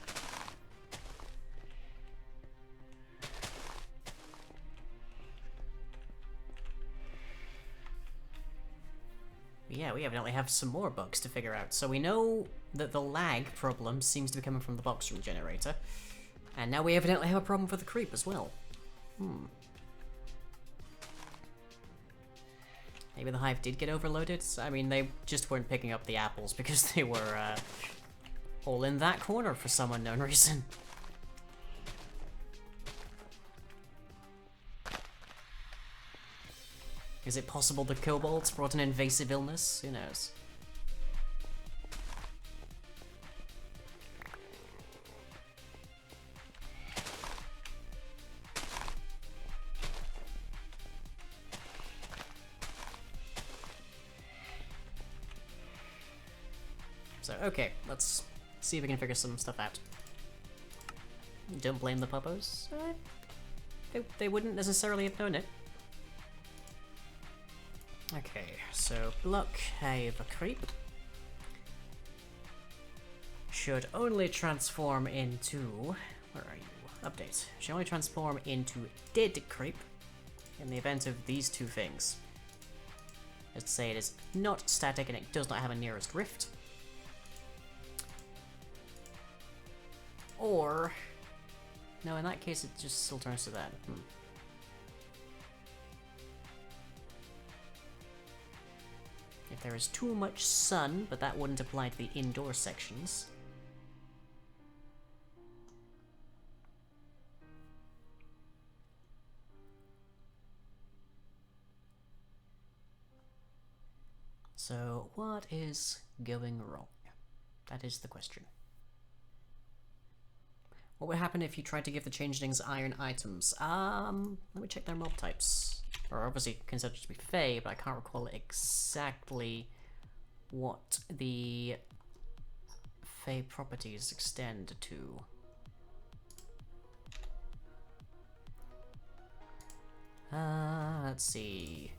Yeah, we evidently have some more bugs to figure out. So we know that the lag problem seems to be coming from the box room generator. And now we evidently have a problem for the creep as well. Maybe the hive did get overloaded. I mean, they just weren't picking up the apples because they were all in that corner for some unknown reason. Is it possible the kobolds brought an invasive illness? Who knows? So, okay, let's see if we can figure some stuff out. Don't blame the puppos. They wouldn't necessarily have known it. Okay, so block hive creep should only transform into, where are you? Update. Should only transform into dead creep in the event of these two things. Let's say it is not static and it does not have a nearest rift. Or no, in that case it just still turns to that. If there is too much sun, but that wouldn't apply to the indoor sections. So, what is going wrong? That is the question. What would happen if you tried to give the changelings iron items? Let me check their mob types. Or obviously considered to be Fey, but I can't recall exactly what the Fey properties extend to. Let's see.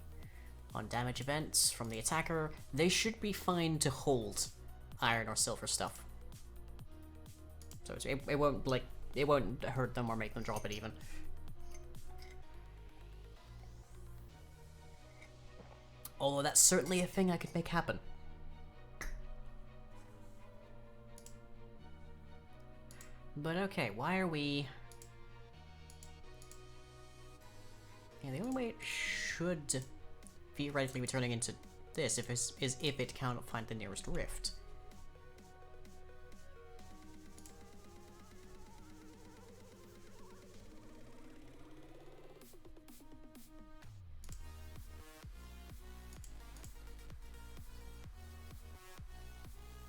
On damage events from the attacker, they should be fine to hold iron or silver stuff. So it won't it won't hurt them or make them drop it even. Although that's certainly a thing I could make happen. But okay, why are we... Yeah, the only way it should theoretically be turning into this is if it cannot find the nearest rift.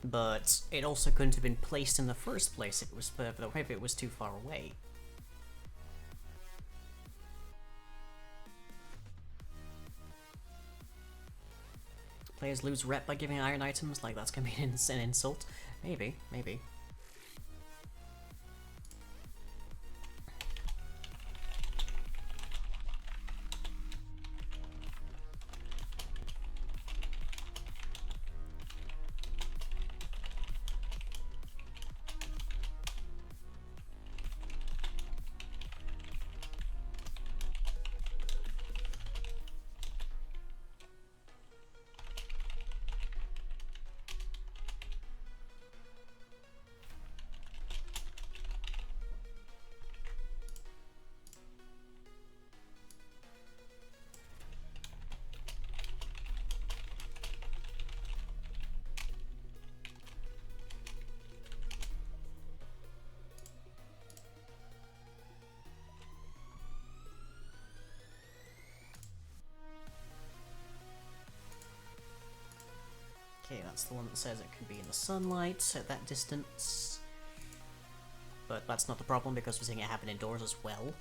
But it also couldn't have been placed in the first place if it was too far away. Players lose rep by giving iron items, like that's gonna be an insult. Maybe, maybe. Okay, that's the one that says it can be in the sunlight at that distance. But that's not the problem because we're seeing it happen indoors as well.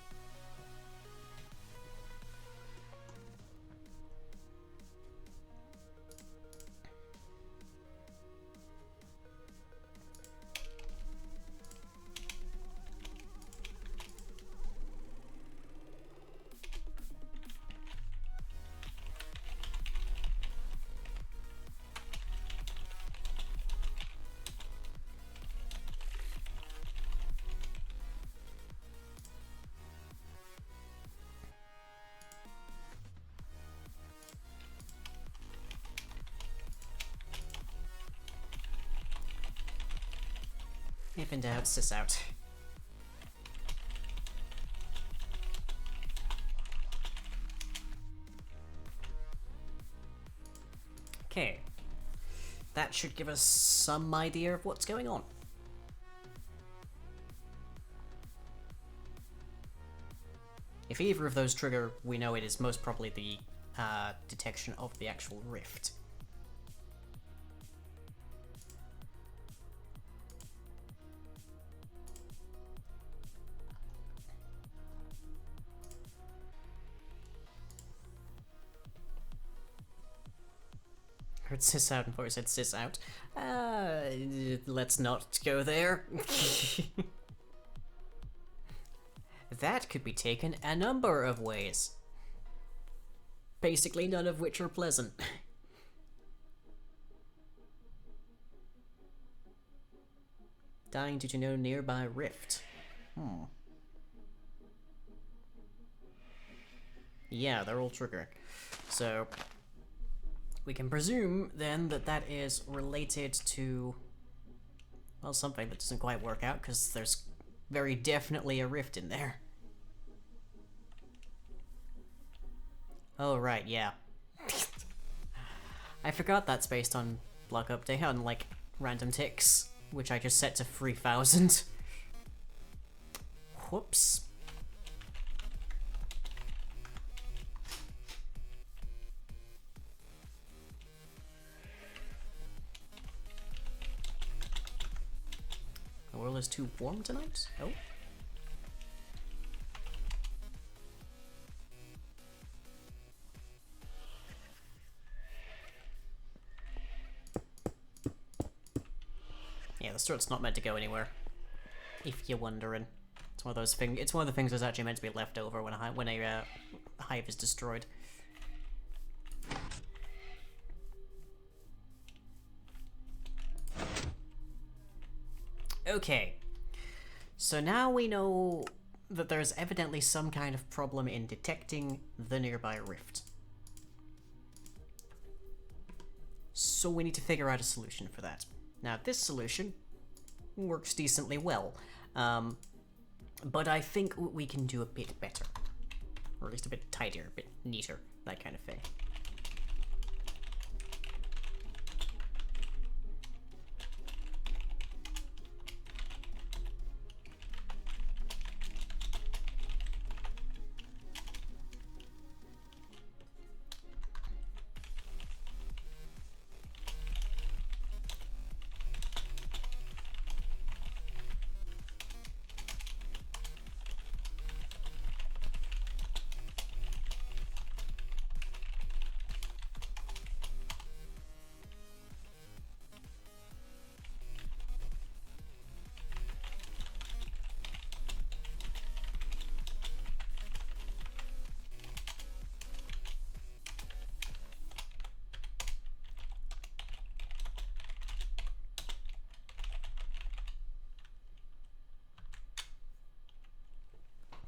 If in doubt, sis out. Okay. That should give us some idea of what's going on. If either of those trigger, we know it is most probably the detection of the actual rift. Heard sis out and voice said sis out. Let's not go there. That could be taken a number of ways. Basically none of which are pleasant. Dying due to no nearby rift. Yeah, they're all triggering. So we can presume then that that is related to, well, something that doesn't quite work out because there's very definitely a rift in there. Oh, right, yeah. I forgot that's based on block update, on like random ticks, which I just set to 3000. Whoops. The world is too warm tonight? Oh. Yeah, the start's not meant to go anywhere. If you're wondering. It's one of those things. It's one of the things that's actually meant to be left over when a hive is destroyed. Okay, so now we know that there's evidently some kind of problem in detecting the nearby rift. So we need to figure out a solution for that. Now, this solution works decently well, but I think we can do a bit better. Or at least a bit tidier, a bit neater, that kind of thing.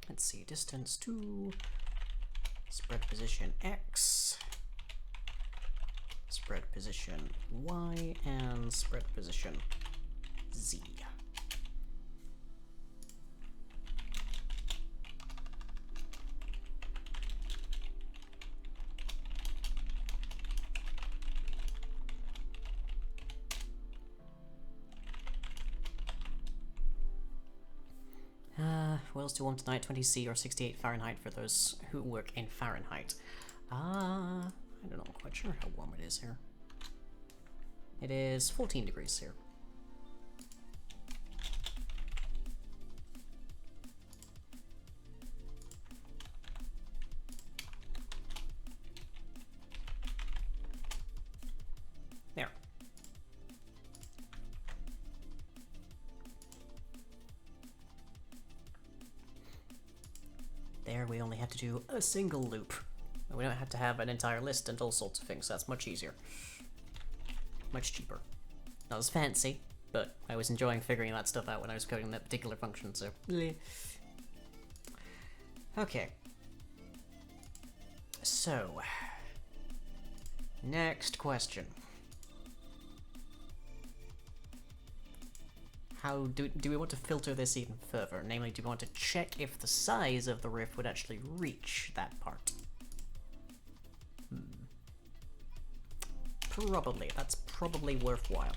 Let's see, distance 2, spread position X, spread position Y, and spread position Z. World's too warm tonight, 20°C or 68 Fahrenheit for those who work in Fahrenheit. I don't know, I'm quite sure how warm it is here. It is 14 degrees here. There. There, we only have to do a single loop. We don't have to have an entire list and all sorts of things, so that's much easier. Much cheaper. Not as fancy, but I was enjoying figuring that stuff out when I was coding that particular function, so... bleh. Okay. So... next question. How do we want to filter this even further? Namely, do we want to check if the size of the rift would actually reach that part? Probably. That's probably worthwhile.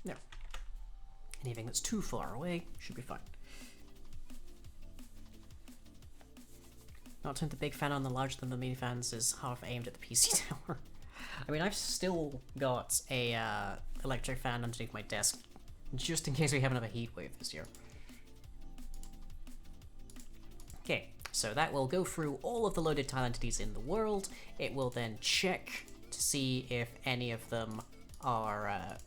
No. Anything that's too far away should be fine. Not the big fan on the larger than the mini fans is half aimed at the PC tower. I mean, I've still got a electric fan underneath my desk, just in case we have another heat wave this year. Okay, so that will go through all of the loaded tile entities in the world. It will then check to see if any of them are,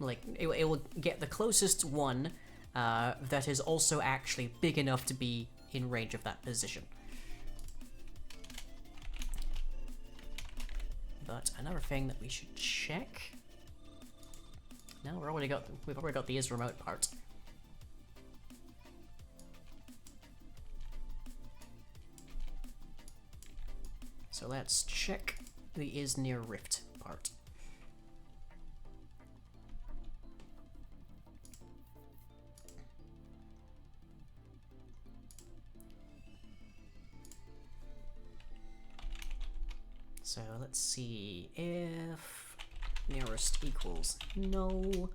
it will get the closest one that is also actually big enough to be in range of that position. But another thing that we should check. No, we've already got the is remote part. So let's check the is near rift part. So let's see if nearest equals no.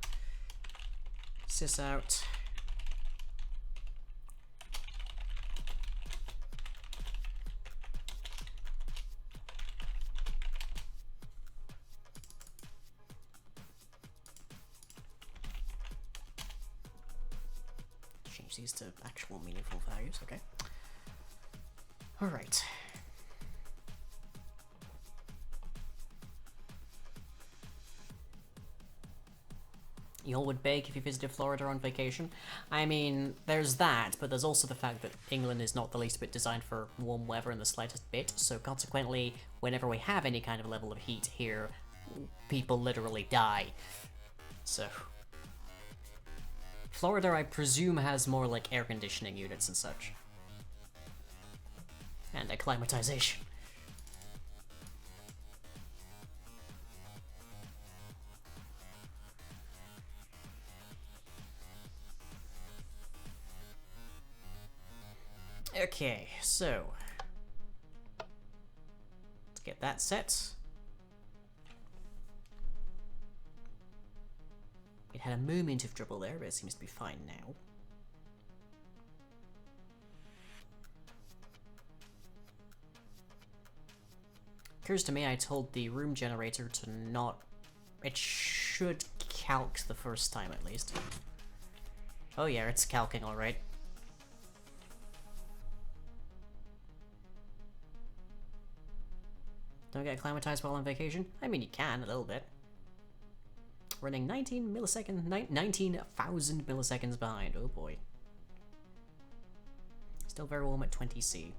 Sys out. Change these to actual meaningful values, okay. Alright. Y'all would bake if you visited Florida on vacation. I mean, there's that, but there's also the fact that England is not the least bit designed for warm weather in the slightest bit, so consequently, whenever we have any kind of level of heat here, people literally die. So... Florida, I presume, has more, like, air conditioning units and such. And acclimatization. Okay, so let's get that set. It had a moment of trouble there, but it seems to be fine now. Occurs to me I told the room generator to not... It should calc the first time at least. Oh yeah, it's calcing alright. Don't get acclimatized while on vacation? I mean, you can, a little bit. Running 19,000 milliseconds behind, oh boy. Still very warm at 20C.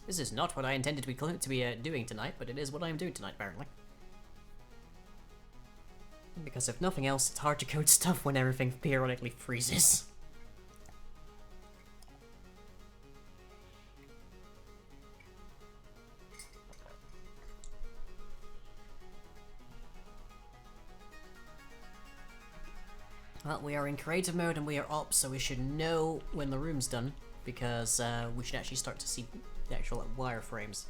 This is not what I intended to be doing tonight, but it is what I am doing tonight, apparently. Because if nothing else, it's hard to code stuff when everything periodically freezes. Well, we are in creative mode and we are up, so we should know when the room's done, because we should actually start to see the actual wireframes.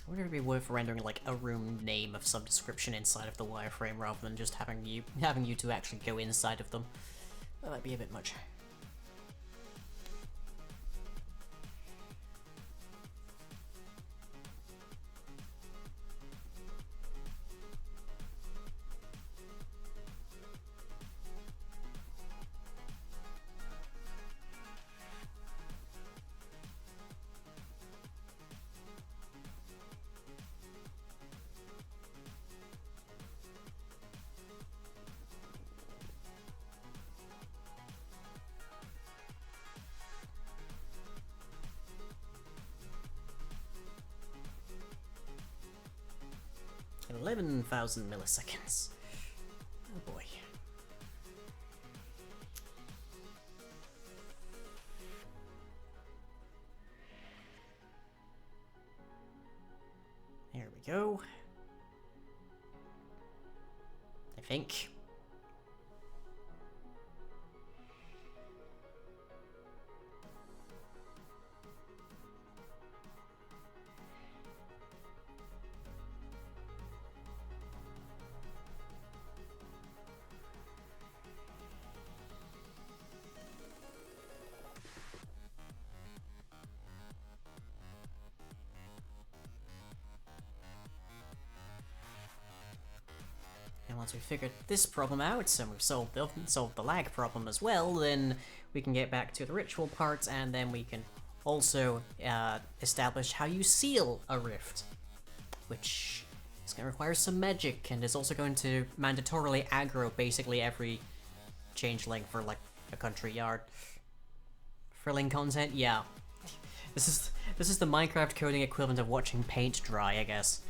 I wonder if it'd be worth rendering like a room name of some description inside of the wireframe rather than just having you to actually go inside of them. That might be a bit much. At 11,000 milliseconds. Oh boy. There we go. I think. And once we've figured this problem out, and we've solved the lag problem as well, then we can get back to the ritual part, and then we can also establish how you seal a rift, which is going to require some magic, and is also going to mandatorily aggro basically every changeling for like a country yard. Thrilling content, yeah. This is the Minecraft coding equivalent of watching paint dry, I guess.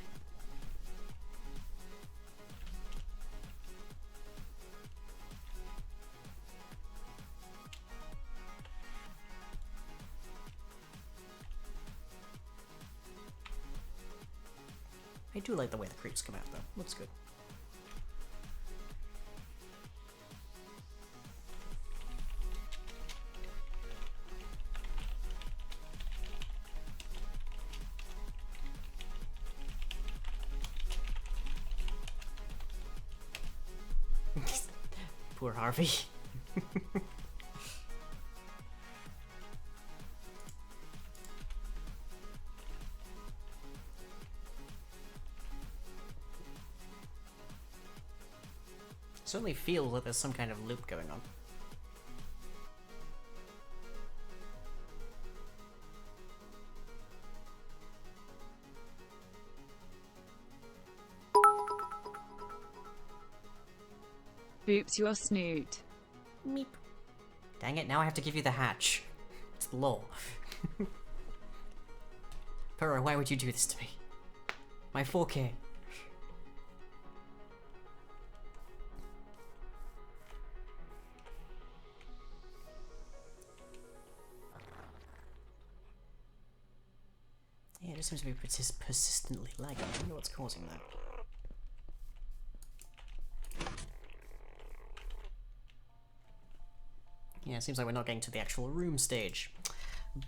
I do like the way the creeps come out, though. Looks good. Poor Harvey. Certainly feels like there's some kind of loop going on. Boops your snoot. Meep. Dang it, now I have to give you the hatch. It's the law. Burrow, why would you do this to me? My 4K. Yeah, it just seems to be persistently lagging. I wonder what's causing that. Yeah, it seems like we're not getting to the actual room stage.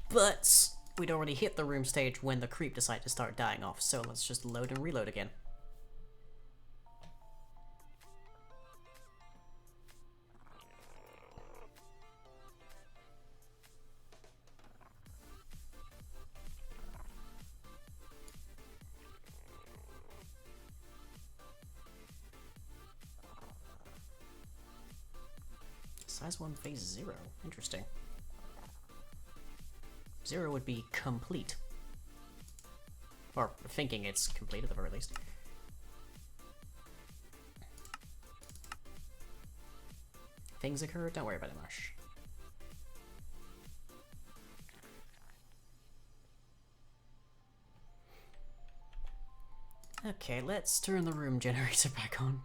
But we'd already hit the room stage when the creep decided to start dying off, so let's just load and reload again. Size 1 phase 0. Interesting. 0 would be complete. Or thinking it's complete at the very least. Things occur, don't worry about it much. Okay, let's turn the room generator back on.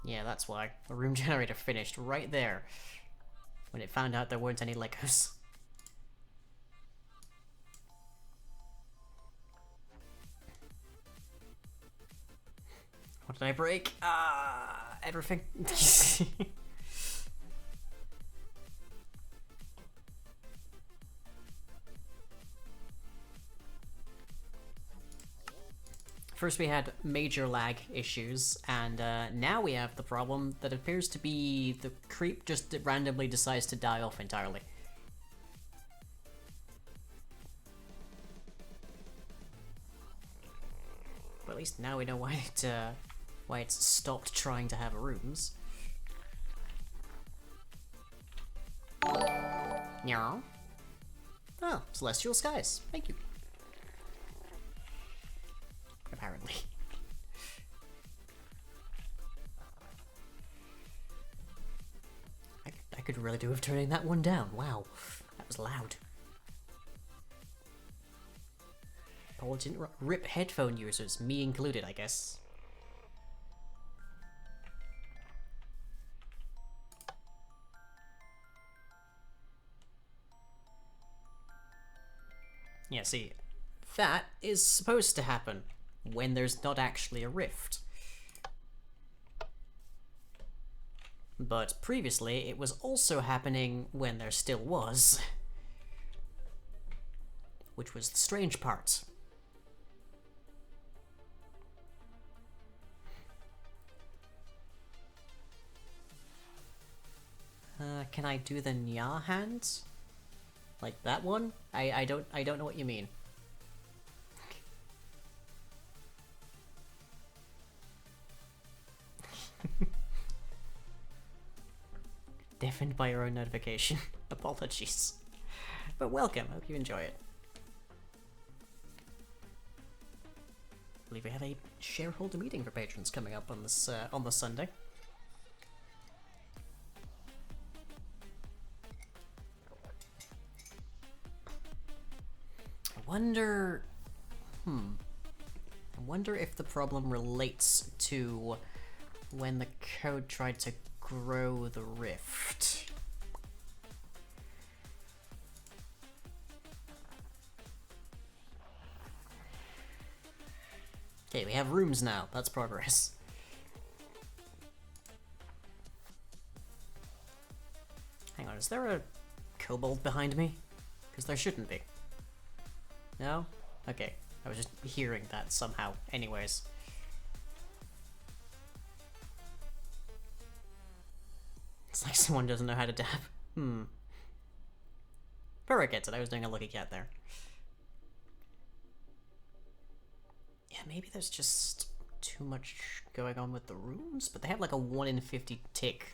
Yeah, that's why. The room generator finished right there when it found out there weren't any Legos. What did I break? Everything. First we had major lag issues, and now we have the problem that appears to be the creep just randomly decides to die off entirely. But at least now we know why it's stopped trying to have rooms. Meow. Oh, celestial skies. Thank you. Apparently. I could really do with turning that one down. Wow, that was loud. Paul didn't rip headphone users, me included, I guess. Yeah, see, that is supposed to happen when there's not actually a rift. But previously, it was also happening when there still was. Which was the strange part. Can I do the Nya hand? Like that one? I don't know what you mean. Deafened by your own notification. Apologies. But welcome, hope you enjoy it. I believe we have a shareholder meeting for patrons coming up on this on the Sunday. I wonder if the problem relates to when the code tried to grow the rift. Okay, we have rooms now. That's progress. Hang on, is there a kobold behind me? Because there shouldn't be. No? Okay, I was just hearing that somehow. Anyways. It's like someone doesn't know how to dab. Purra gets it, I was doing a lucky cat there. Yeah, maybe there's just too much going on with the rooms, but they have like a 1 in 50 tick.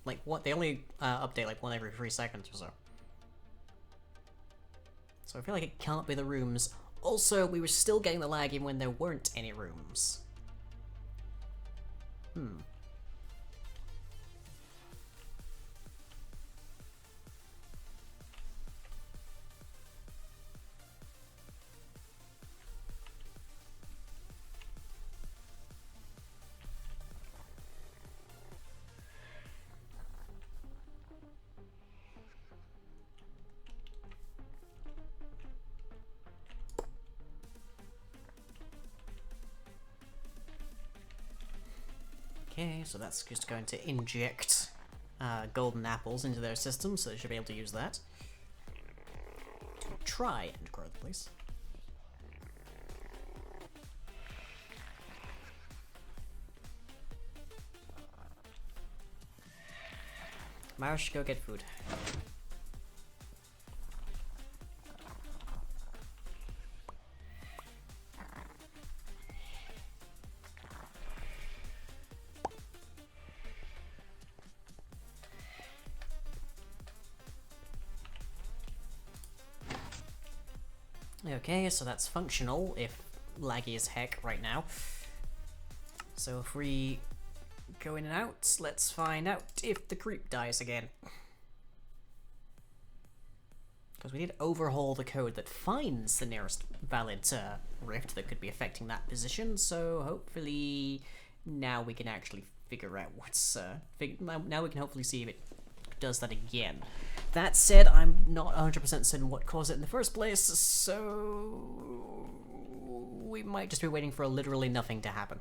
Like, what? They only update like 1 every 3 seconds or so. So I feel like it can't be the rooms. Also, we were still getting the lag even when there weren't any rooms. Okay, so that's just going to inject golden apples into their system, so they should be able to use that to try and grow the place. Marsh, go get food. Okay, so that's functional, if laggy as heck right now. So if we go in and out, let's find out if the creep dies again. Because we did overhaul the code that finds the nearest valid rift that could be affecting that position, so hopefully now we can actually figure out what's... now we can hopefully see if it does that again. That said, I'm not 100% certain what caused it in the first place, so we might just be waiting for literally nothing to happen.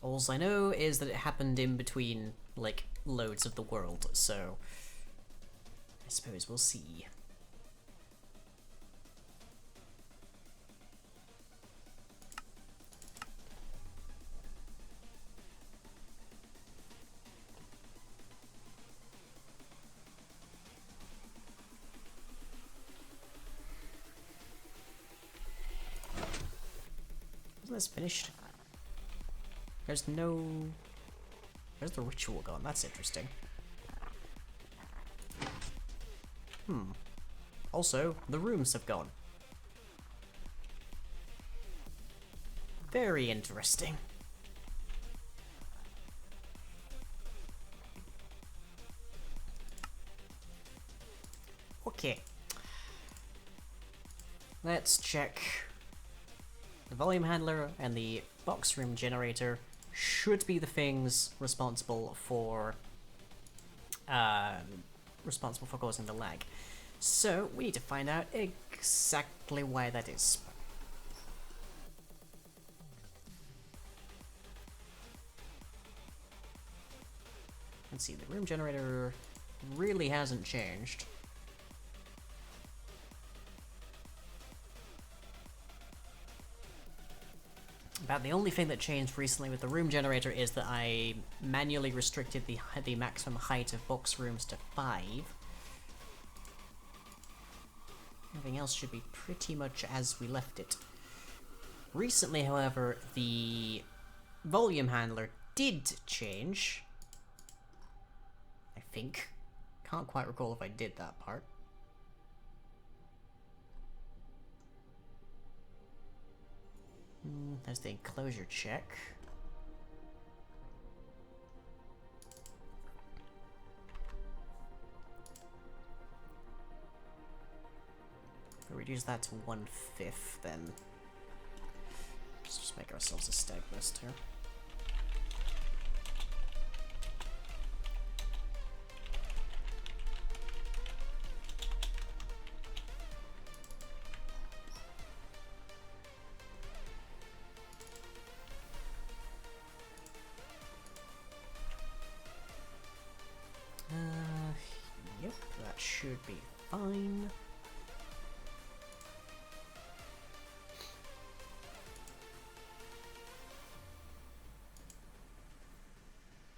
All I know is that it happened in between, like, loads of the world, so I suppose we'll see. Isn't this finished? There's no... Where's the ritual gone? That's interesting. Also, the rooms have gone. Very interesting. Okay. Let's check. The volume handler and the box room generator should be the things responsible for causing the lag. So we need to find out exactly why that is. Let's see, the room generator really hasn't changed. About the only thing that changed recently with the room generator is that I manually restricted the maximum height of box rooms to 5. Everything else should be pretty much as we left it. Recently, however, the volume handler did change. I think. Can't quite recall if I did that part. There's the enclosure check. If we reduce that to 1/5, then let's just make ourselves a stag list here. Yep, that should be fine.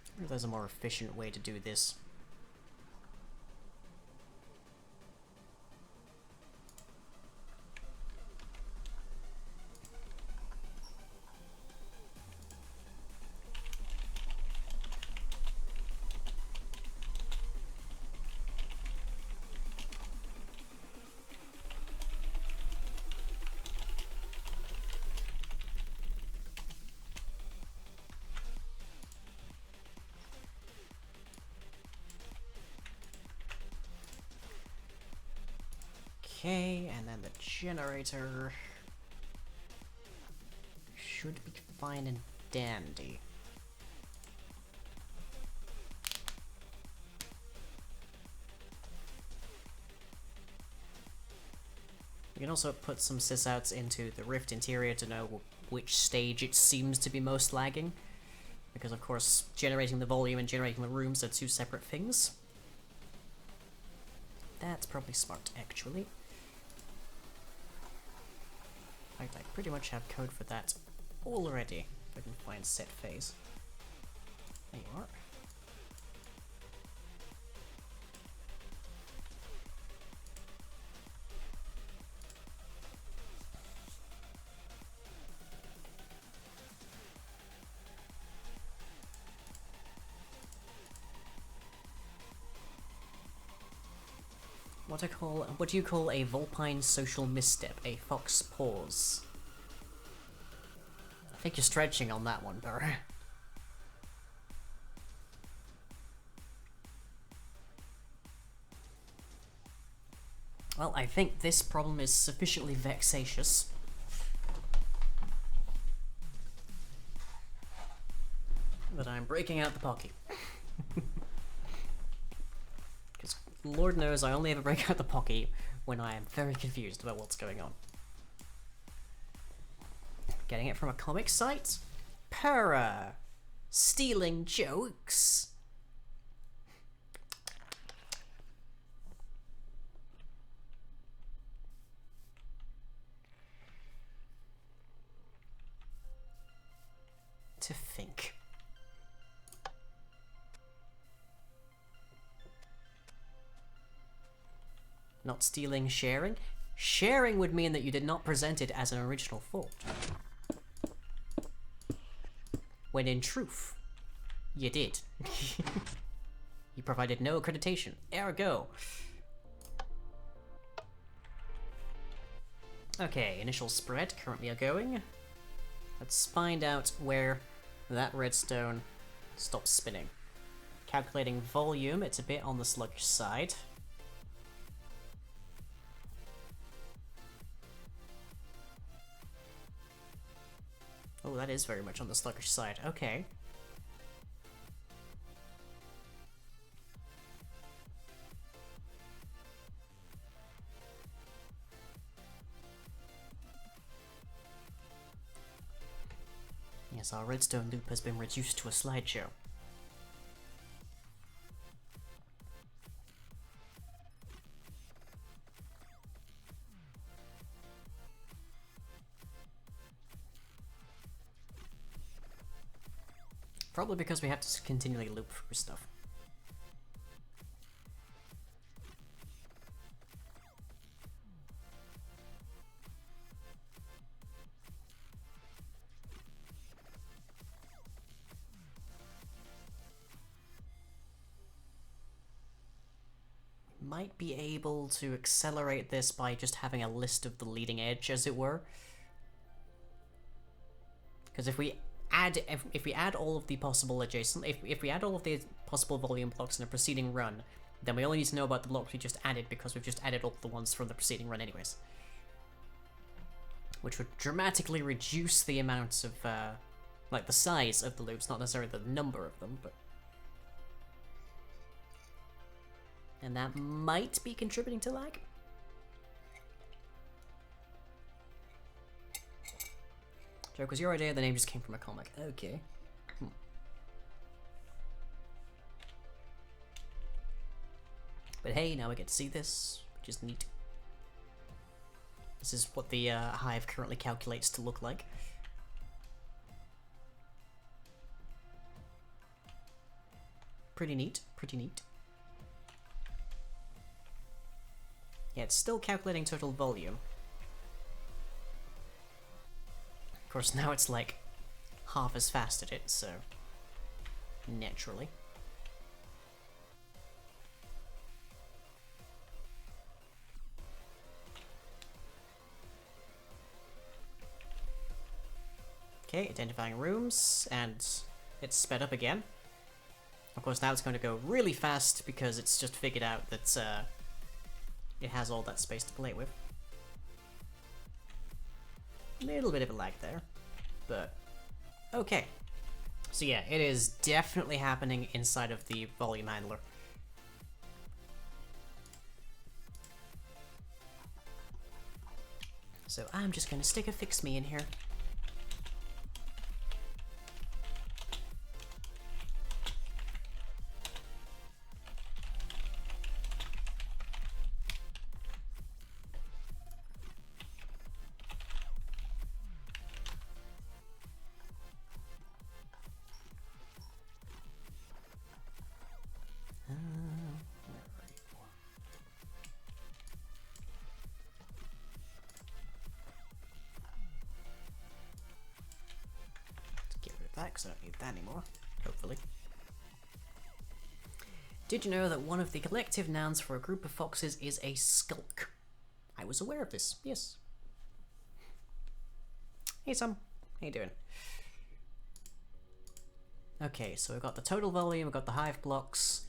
I wonder if there's a more efficient way to do this. Okay, and then the generator should be fine and dandy. We can also put some sysouts into the rift interior to know which stage it seems to be most lagging. Because of course, generating the volume and generating the rooms are two separate things. That's probably smart, actually. In fact, I pretty much have code for that already. If I can find set phase. There you are. What do you call a vulpine social misstep? A fox pause. I think you're stretching on that one, Burr. Well, I think this problem is sufficiently vexatious. That I'm breaking out the pocky. Because Lord knows I only ever break out the pocky when I am very confused about what's going on. Getting it from a comic site? Para! Stealing jokes. To think. Not stealing, sharing? Sharing would mean that you did not present it as an original thought. When in truth, you did. You provided no accreditation. Ergo. Okay, initial spread currently are going. Let's find out where that redstone stops spinning. Calculating volume, it's a bit on the sluggish side. Oh, that is very much on the sluggish side. Okay. Yes, our redstone loop has been reduced to a slideshow. Probably because we have to continually loop through stuff. Might be able to accelerate this by just having a list of the leading edge, as it were. Because if we add all of the possible adjacent, if we add all of the possible volume blocks in a preceding run, then we only need to know about the blocks we just added because we've just added all the ones from the preceding run anyways. Which would dramatically reduce the amounts of, like the size of the loops, not necessarily the number of them, but... And that might be contributing to lag. Joke, was your idea? The name just came from a comic. Okay. But hey, now we get to see this, which is neat. This is what the hive currently calculates to look like. Pretty neat, pretty neat. Yeah, it's still calculating total volume. Of course, now it's like half as fast at it, so naturally. Okay, identifying rooms, and it's sped up again. Of course, now it's going to go really fast because it's just figured out that it has all that space to play with. A little bit of a lag there, but okay. So yeah, it is definitely happening inside of the volume handler. So I'm just going to stick a fix me in here. Because I don't need that anymore, hopefully. Did you know that one of the collective nouns for a group of foxes is a skulk? I was aware of this, yes. Hey Sam, how you doing? Okay, so we've got the total volume, we've got the hive blocks.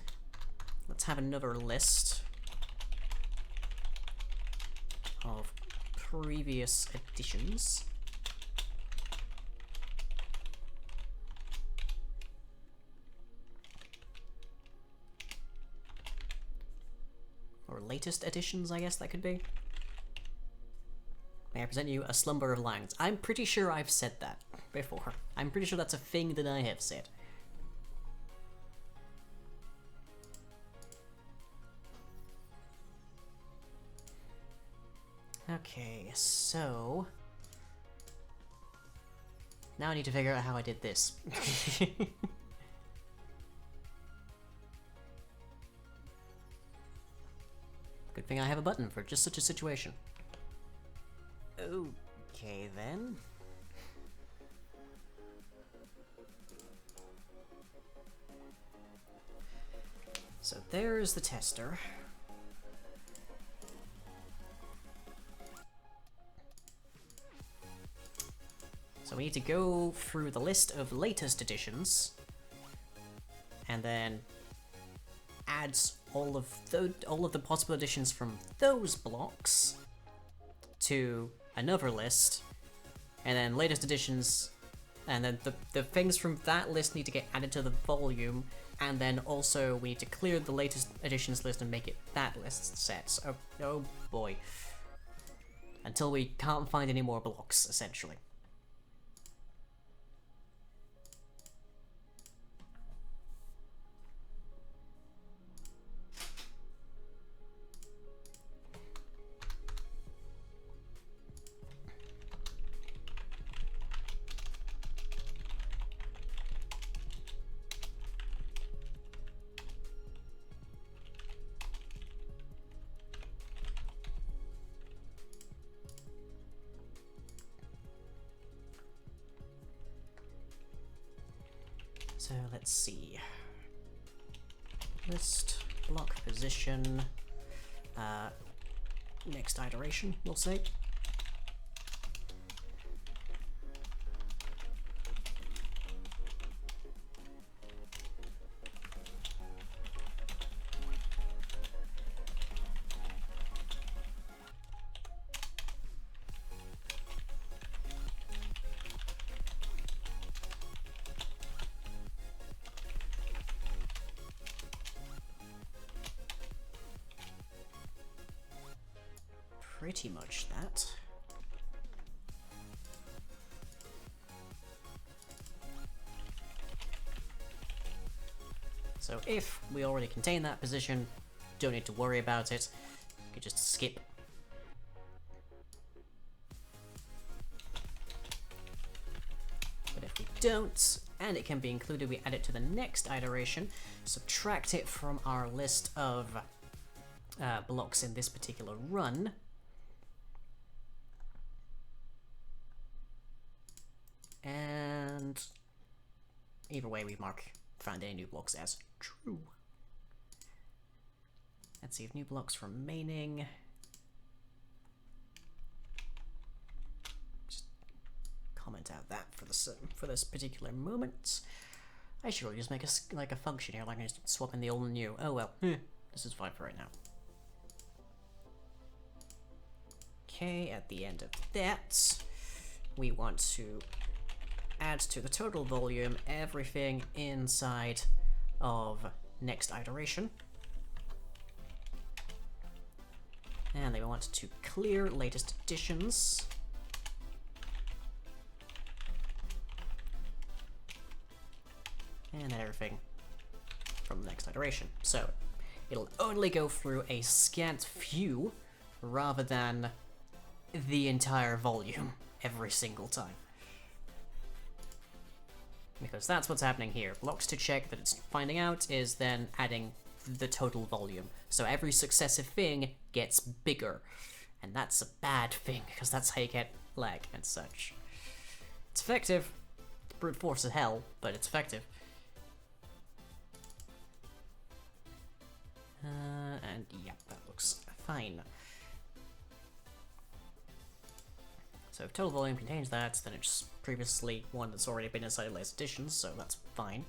Let's have another list of previous additions. Or latest additions, I guess that could be. May I present you a slumber of lines? I'm pretty sure I've said that before. I'm pretty sure that's a thing that I have said. Okay, so... now I need to figure out how I did this. Good thing I have a button for just such a situation. Okay, then. So there's the tester. So we need to go through the list of latest editions and then add all of the possible editions from those blocks to another list, and then latest editions, and then the things from that list need to get added to the volume, and then also we need to clear the latest editions list and make it that list set. Oh boy. Until we can't find any more blocks, essentially. So let's see. List, block position, next iteration, we'll say. Pretty much that. So if we already contain that position, don't need to worry about it. You can just skip. But if we don't, and it can be included, we add it to the next iteration, subtract it from our list of blocks in this particular run. And either way, we mark find any new blocks as true. Let's see if new blocks remaining. Just comment out that for this particular moment. I should really just make a function here, like I just swap in the old and new. Oh well, this is fine for right now. Okay, at the end of that, we want to add to the total volume everything inside of next iteration. And then we want to clear latest editions. And then everything from the next iteration. So it'll only go through a scant few rather than the entire volume every single time. Because that's what's happening here. Blocks to check that it's finding out is then adding the total volume. So every successive thing gets bigger. And that's a bad thing, because that's how you get lag and such. It's effective. Brute force is hell, but it's effective. And yep, that looks fine. So if total volume contains that, then it's previously one that's already been inside latest editions, so that's fine.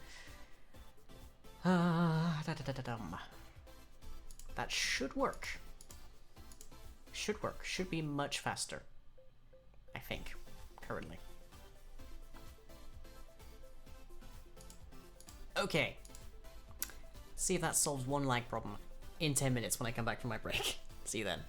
That should work. Should work. Should be much faster, I think, currently. Okay. See if that solves one lag problem in 10 minutes when I come back from my break. See you then.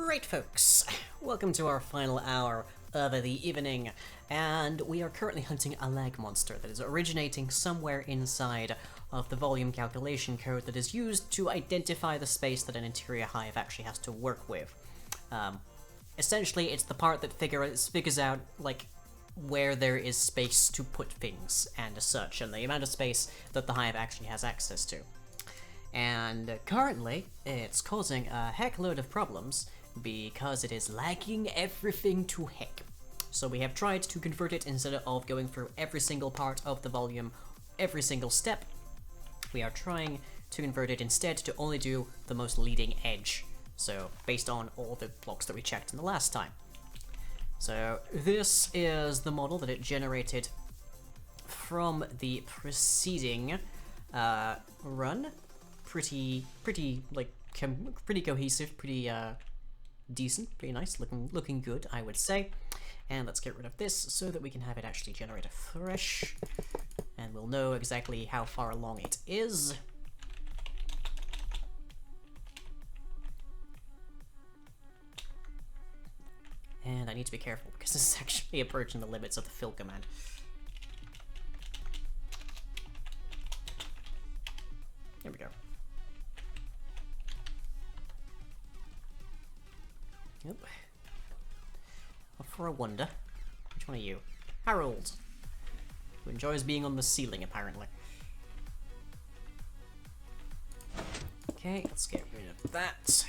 Right, folks, welcome to our final hour of the evening, and we are currently hunting a lag monster that is originating somewhere inside of the volume calculation code that is used to identify the space that an interior hive actually has to work with. Essentially, it's the part that figures out, like, where there is space to put things and such, and the amount of space that the hive actually has access to. And currently, it's causing a heck load of problems because it is lagging everything to heck. So we have tried to convert it instead of going through every single part of the volume, every single step. We are trying to convert it instead to only do the most leading edge. So based on all the blocks that we checked in the last time. So this is the model that it generated from the preceding run. Pretty cohesive, pretty decent, pretty nice, looking good, I would say. And let's get rid of this so that we can have it actually generate afresh, and we'll know exactly how far along it is. And I need to be careful because this is actually approaching the limits of the fill command. Here we go. Yep. Well, for a wonder, which one are you? Harold, who enjoys being on the ceiling, apparently. Okay, let's get rid of that.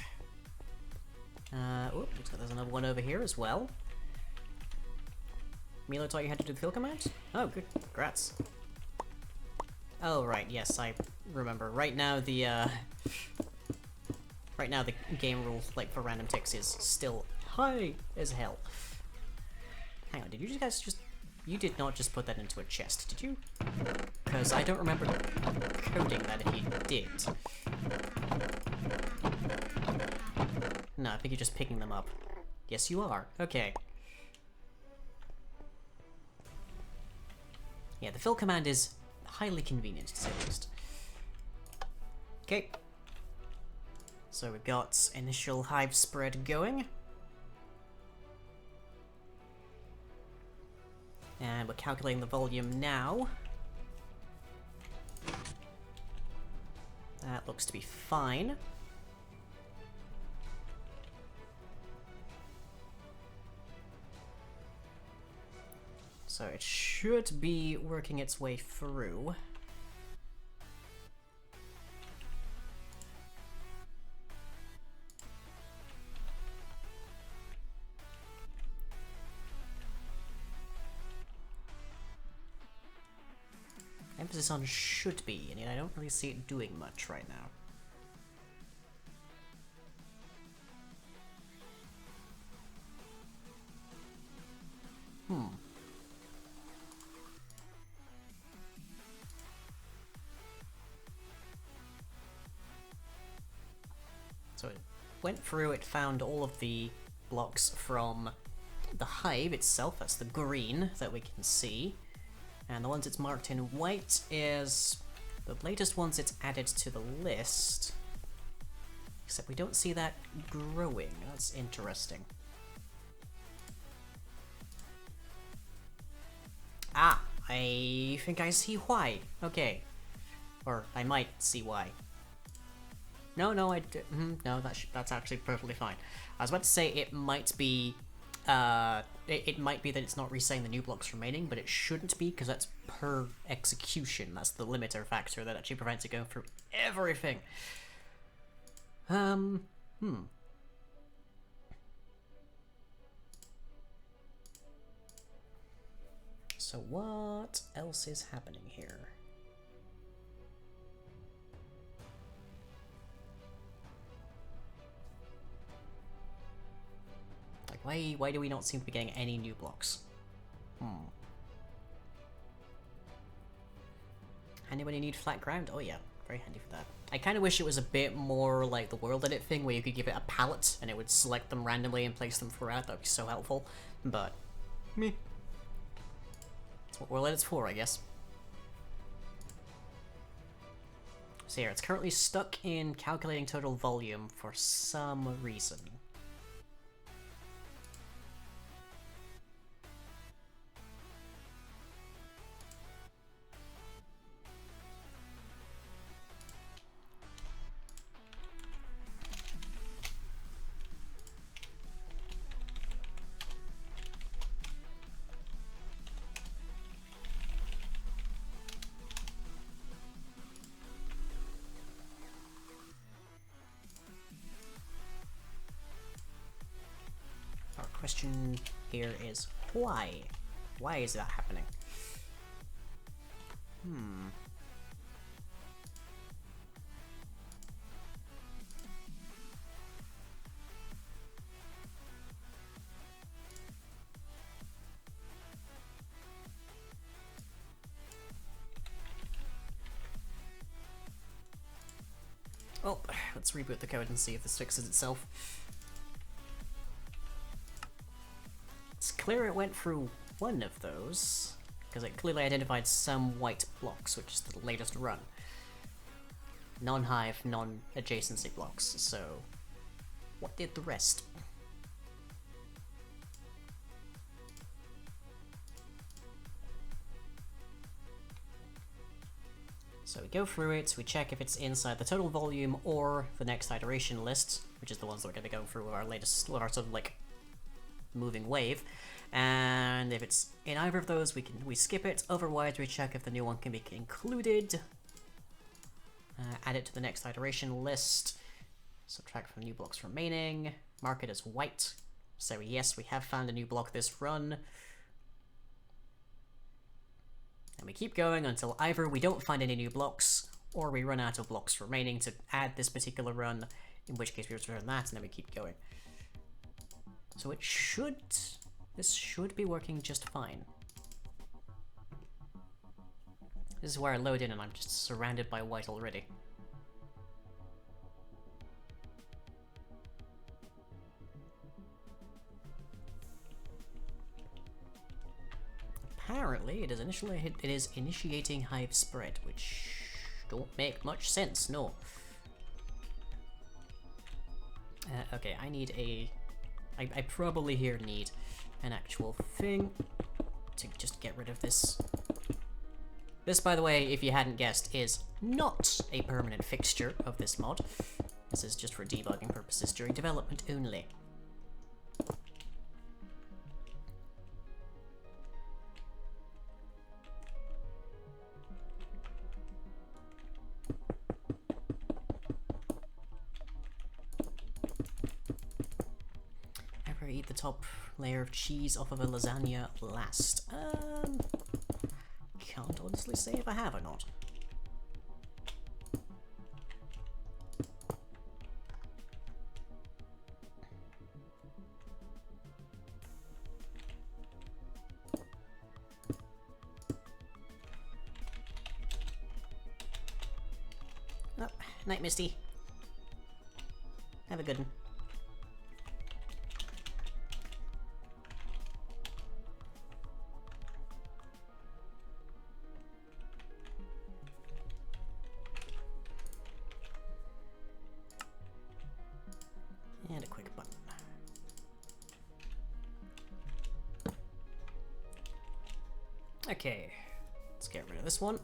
Looks like there's another one over here as well. Milo taught you how to do the fill command? Oh, good. Congrats. Oh, right, yes, I remember. Right now, the game rule, like, for random ticks is still high as hell. Hang on, did you guys just... You did not just put that into a chest, did you? Because I don't remember coding that if you did. No, I think you're just picking them up. Yes, you are. Okay. Yeah, the fill command is highly convenient, to say the least. Okay. So we've got initial hive spread going. And we're calculating the volume now. That looks to be fine. So it should be working its way through. Emphasis on should be, and yet I don't really see it doing much right now. So it went through, it found all of the blocks from the hive itself, that's the green that we can see. And the ones it's marked in white is the latest ones it's added to the list. Except we don't see that growing. That's interesting. Ah, I think I see why. Okay. Or I might see why. No, no, no, that's actually perfectly fine. I was about to say it might be, it might be that it's not resetting the new blocks remaining, but it shouldn't be, because that's per execution. That's the limiter factor that actually prevents it going through everything. So what else is happening here? Like, why do we not seem to be getting any new blocks? Anybody need flat ground? Oh yeah, very handy for that. I kind of wish it was a bit more like the world edit thing, where you could give it a palette and it would select them randomly and place them throughout. That would be so helpful. But, meh. That's what world edit's for, I guess. So here, it's currently stuck in calculating total volume for some reason. question here is why? Why is that happening? Well, let's reboot the code and see if this fixes itself. It's clear it went through one of those, because it clearly identified some white blocks, which is the latest run. Non-hive, non-adjacency blocks, so what did the rest? So we go through it, we check if it's inside the total volume or the next iteration list, which is the ones that we're going to go through with our latest, with our sort of like moving wave. And if it's in either of those, we skip it. Otherwise, we check if the new one can be included. Add it to the next iteration list. Subtract from new blocks remaining. Mark it as white. So yes, we have found a new block this run. And we keep going until either we don't find any new blocks, or we run out of blocks remaining to add this particular run, in which case we return that, and then we keep going. So this should be working just fine. This is where I load in and I'm just surrounded by white already. Apparently, it is initiating hive spread, which don't make much sense, no. Okay, I probably here need an actual thing to just get rid of this. This, by the way, if you hadn't guessed, is not a permanent fixture of this mod. This is just for debugging purposes during development only. Ever eat the top layer of cheese off of a lasagna last? Can't honestly say if I have or not. Oh, night, Misty. Have a good one. And a quick button. Okay, let's get rid of this one.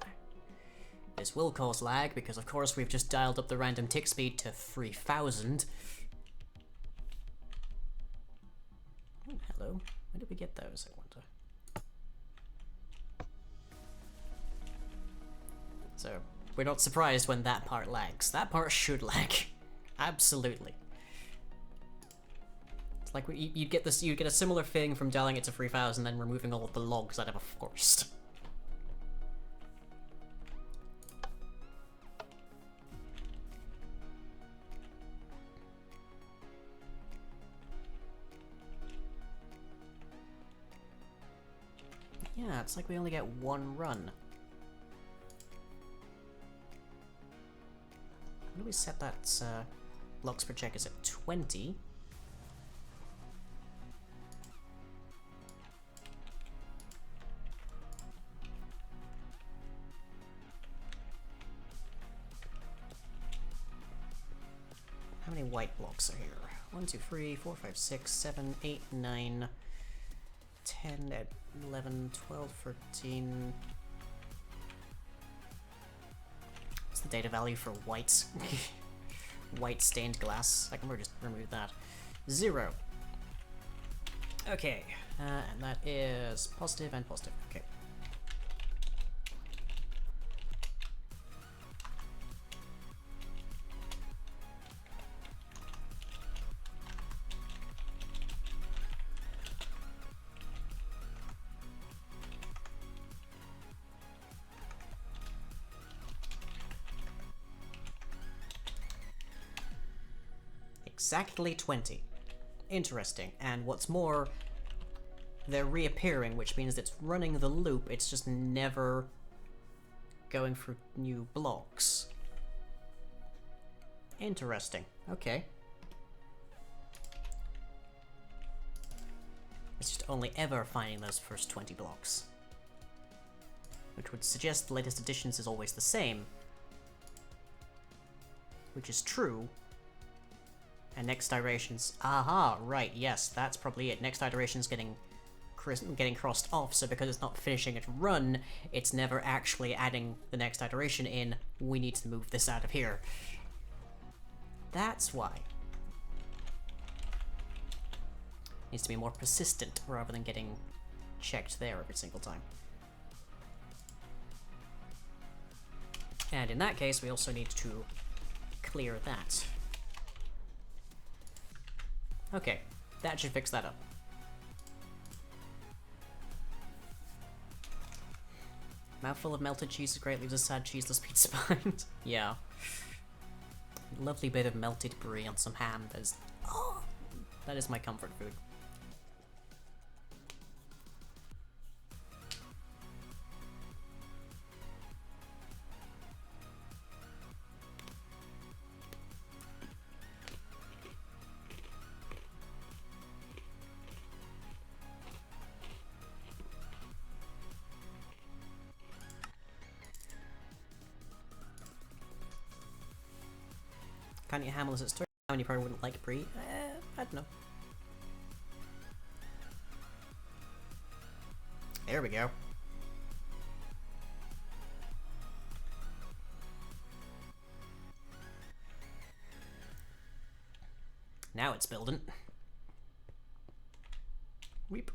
This will cause lag because of course we've just dialed up the random tick speed to 3000. Oh, hello. When did we get those, I wonder? So, we're not surprised when that part lags. That part should lag. Absolutely. It's like you'd get a similar thing from dialing it to 3000 and then removing all of the logs out of a forest. Yeah, it's like we only get one run. How do we set that blocks per check is at 20? How many white blocks are here? 1, 2, 3, 4, 5, 6, 7, 8, 9, 10, 11, 12, 13... What's the data value for white? White stained glass. I can just remove that. 0. Okay, and that is positive and positive. Okay. Exactly 20. Interesting. And what's more, they're reappearing, which means it's running the loop, it's just never going through new blocks. Interesting. Okay. It's just only ever finding those first 20 blocks. Which would suggest the latest editions is always the same. Which is true. And next iterations... Aha, right, yes, that's probably it. Next iteration's getting crossed off, so because it's not finishing its run, it's never actually adding the next iteration in. We need to move this out of here. That's why. Needs to be more persistent rather than getting checked there every single time. And in that case, we also need to clear that. Okay, that should fix that up. Mouthful of melted cheese is great, leaves a sad cheeseless pizza behind. Yeah. Lovely bit of melted brie on some ham. That is my comfort food. Can't eat ham unless it's turkey. How many probably wouldn't like brie? I don't know. There we go. Now it's building. Weep.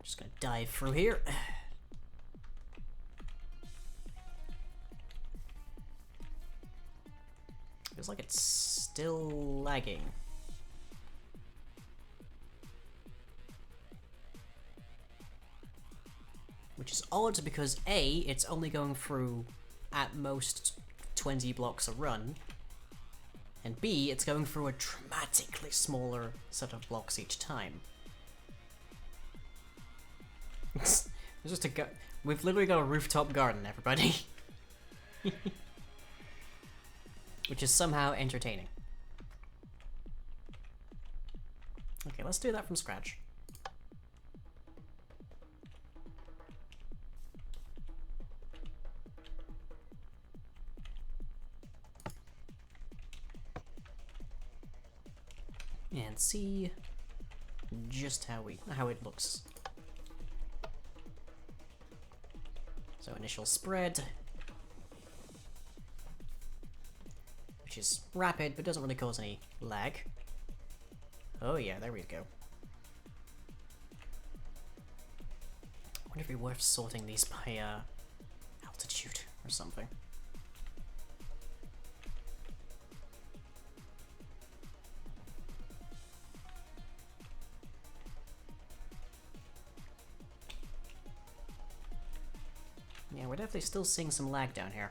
Just gonna dive through here. Feels like it's still lagging. Which is odd because A, it's only going through at most 20 blocks a run, and B, it's going through a dramatically smaller set of blocks each time. It's just we've literally got a rooftop garden, everybody. Which is somehow entertaining. Okay, let's do that from scratch. And see just how it looks. So initial spread, which is rapid but doesn't really cause any lag. Oh yeah, there we go. I wonder if it'd be worth sorting these by altitude or something. Yeah, we're definitely still seeing some lag down here.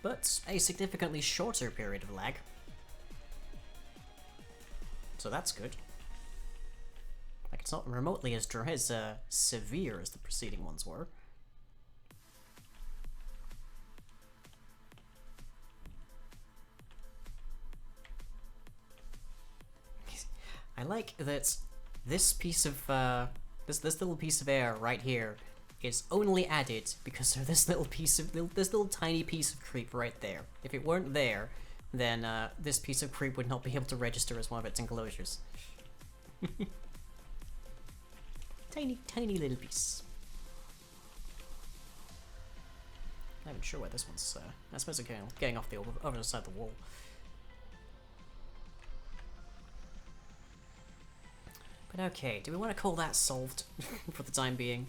But a significantly shorter period of lag. So that's good. Like, it's not remotely as severe as the preceding ones were. I like that this piece of this little piece of air right here is only added because of this little tiny piece of creep right there. If it weren't there, then this piece of creep would not be able to register as one of its enclosures. Tiny little piece. I'm not even sure where this one's. I suppose it's getting off the other side of the wall. But okay, do we want to call that solved for the time being?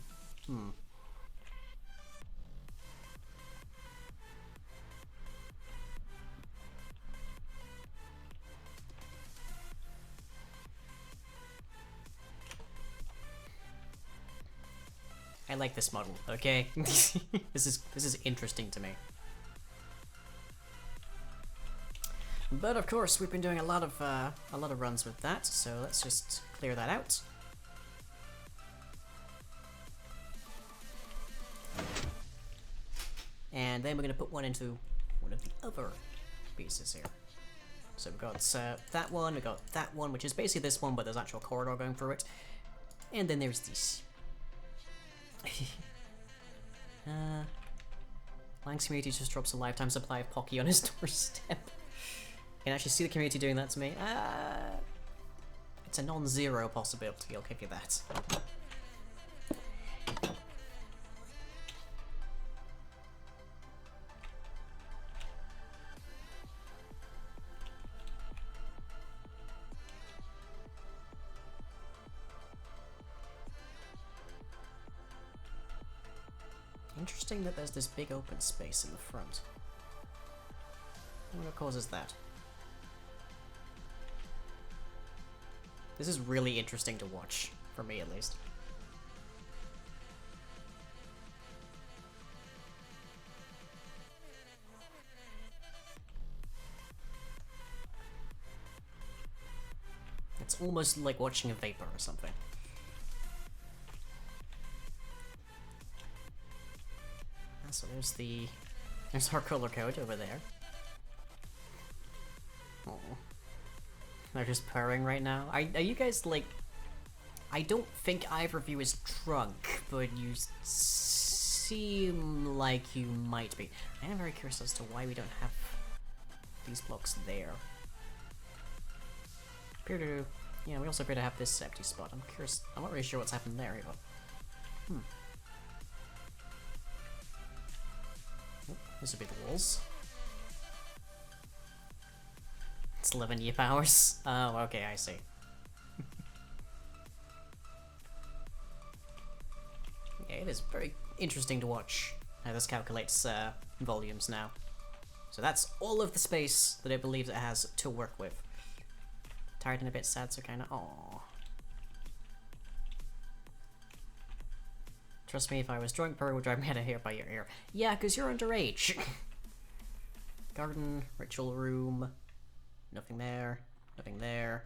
like this model, okay? This is interesting to me. But of course, we've been doing a lot of runs with that, so let's just clear that out. And then we're gonna put one into one of the other pieces here. So we've got that one, we got that one, which is basically this one, but there's actual corridor going through it. And then there's this. Lang's community just drops a lifetime supply of Pocky on his doorstep. You can actually see the community doing that to me. It's a non-zero possibility, I'll give you that. Interesting that there's this big open space in the front. I wonder what causes that. This is really interesting to watch, for me at least. It's almost like watching a vapor or something. So there's our color code over there. Oh, they're just purring right now. Are you guys like? I don't think either of you is drunk, but you seem like you might be. I am very curious as to why we don't have these blocks there. Appear to, yeah, we also appear to have this empty spot. I'm curious. I'm not really sure what's happened there either. This would be the walls. It's 11 year powers. Oh, okay, I see. Yeah, it is very interesting to watch how this calculates volumes now. So that's all of the space that it believes it has to work with. Tired and a bit sad, so kinda aww. Trust me, if I was drunk, Purr would drive me out of here by your ear. Yeah, because you're underage. Garden, ritual room. Nothing there. Nothing there.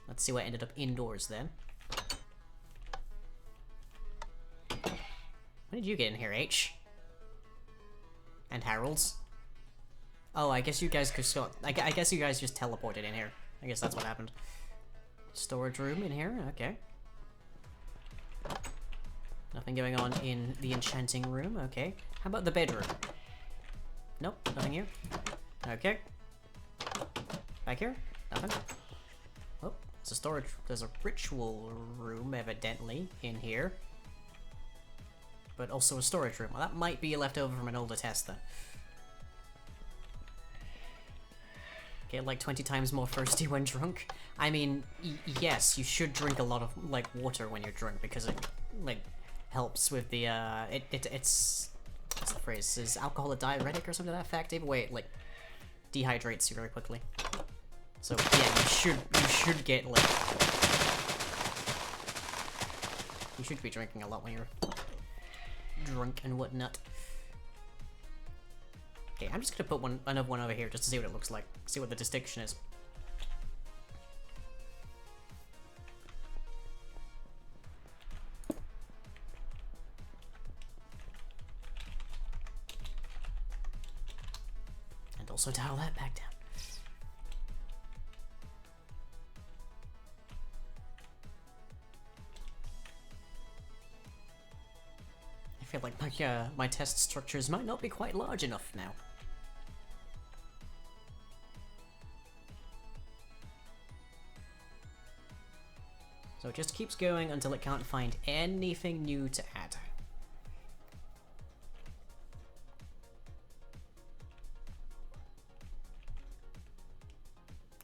Let's see what ended up indoors then. When did you get in here, H? And Harold's? Oh, I guess you guys could still. I guess you guys just teleported in here. I guess that's what happened. Storage room in here, okay. Nothing going on in the enchanting room, okay. How about the bedroom? Nope, nothing here. Okay. Back here? Nothing. Oh, it's a storage. There's a ritual room, evidently, in here. But also a storage room. Well, that might be left over from an older test, then. Get like 20 times more thirsty when drunk. I mean, yes, you should drink a lot of, like, water when you're drunk, because it, like, helps with the, it's, what's the phrase? Is alcohol a diuretic or something to that effect? Either way, it, like, dehydrates you very quickly. So, yeah, you should get, like, you should be drinking a lot when you're drunk and whatnot. Okay, I'm just gonna put another one over here just to see what it looks like. See what the distinction is. And also dial that back down. I feel like my test structures might not be quite large enough now. So it just keeps going until it can't find anything new to add.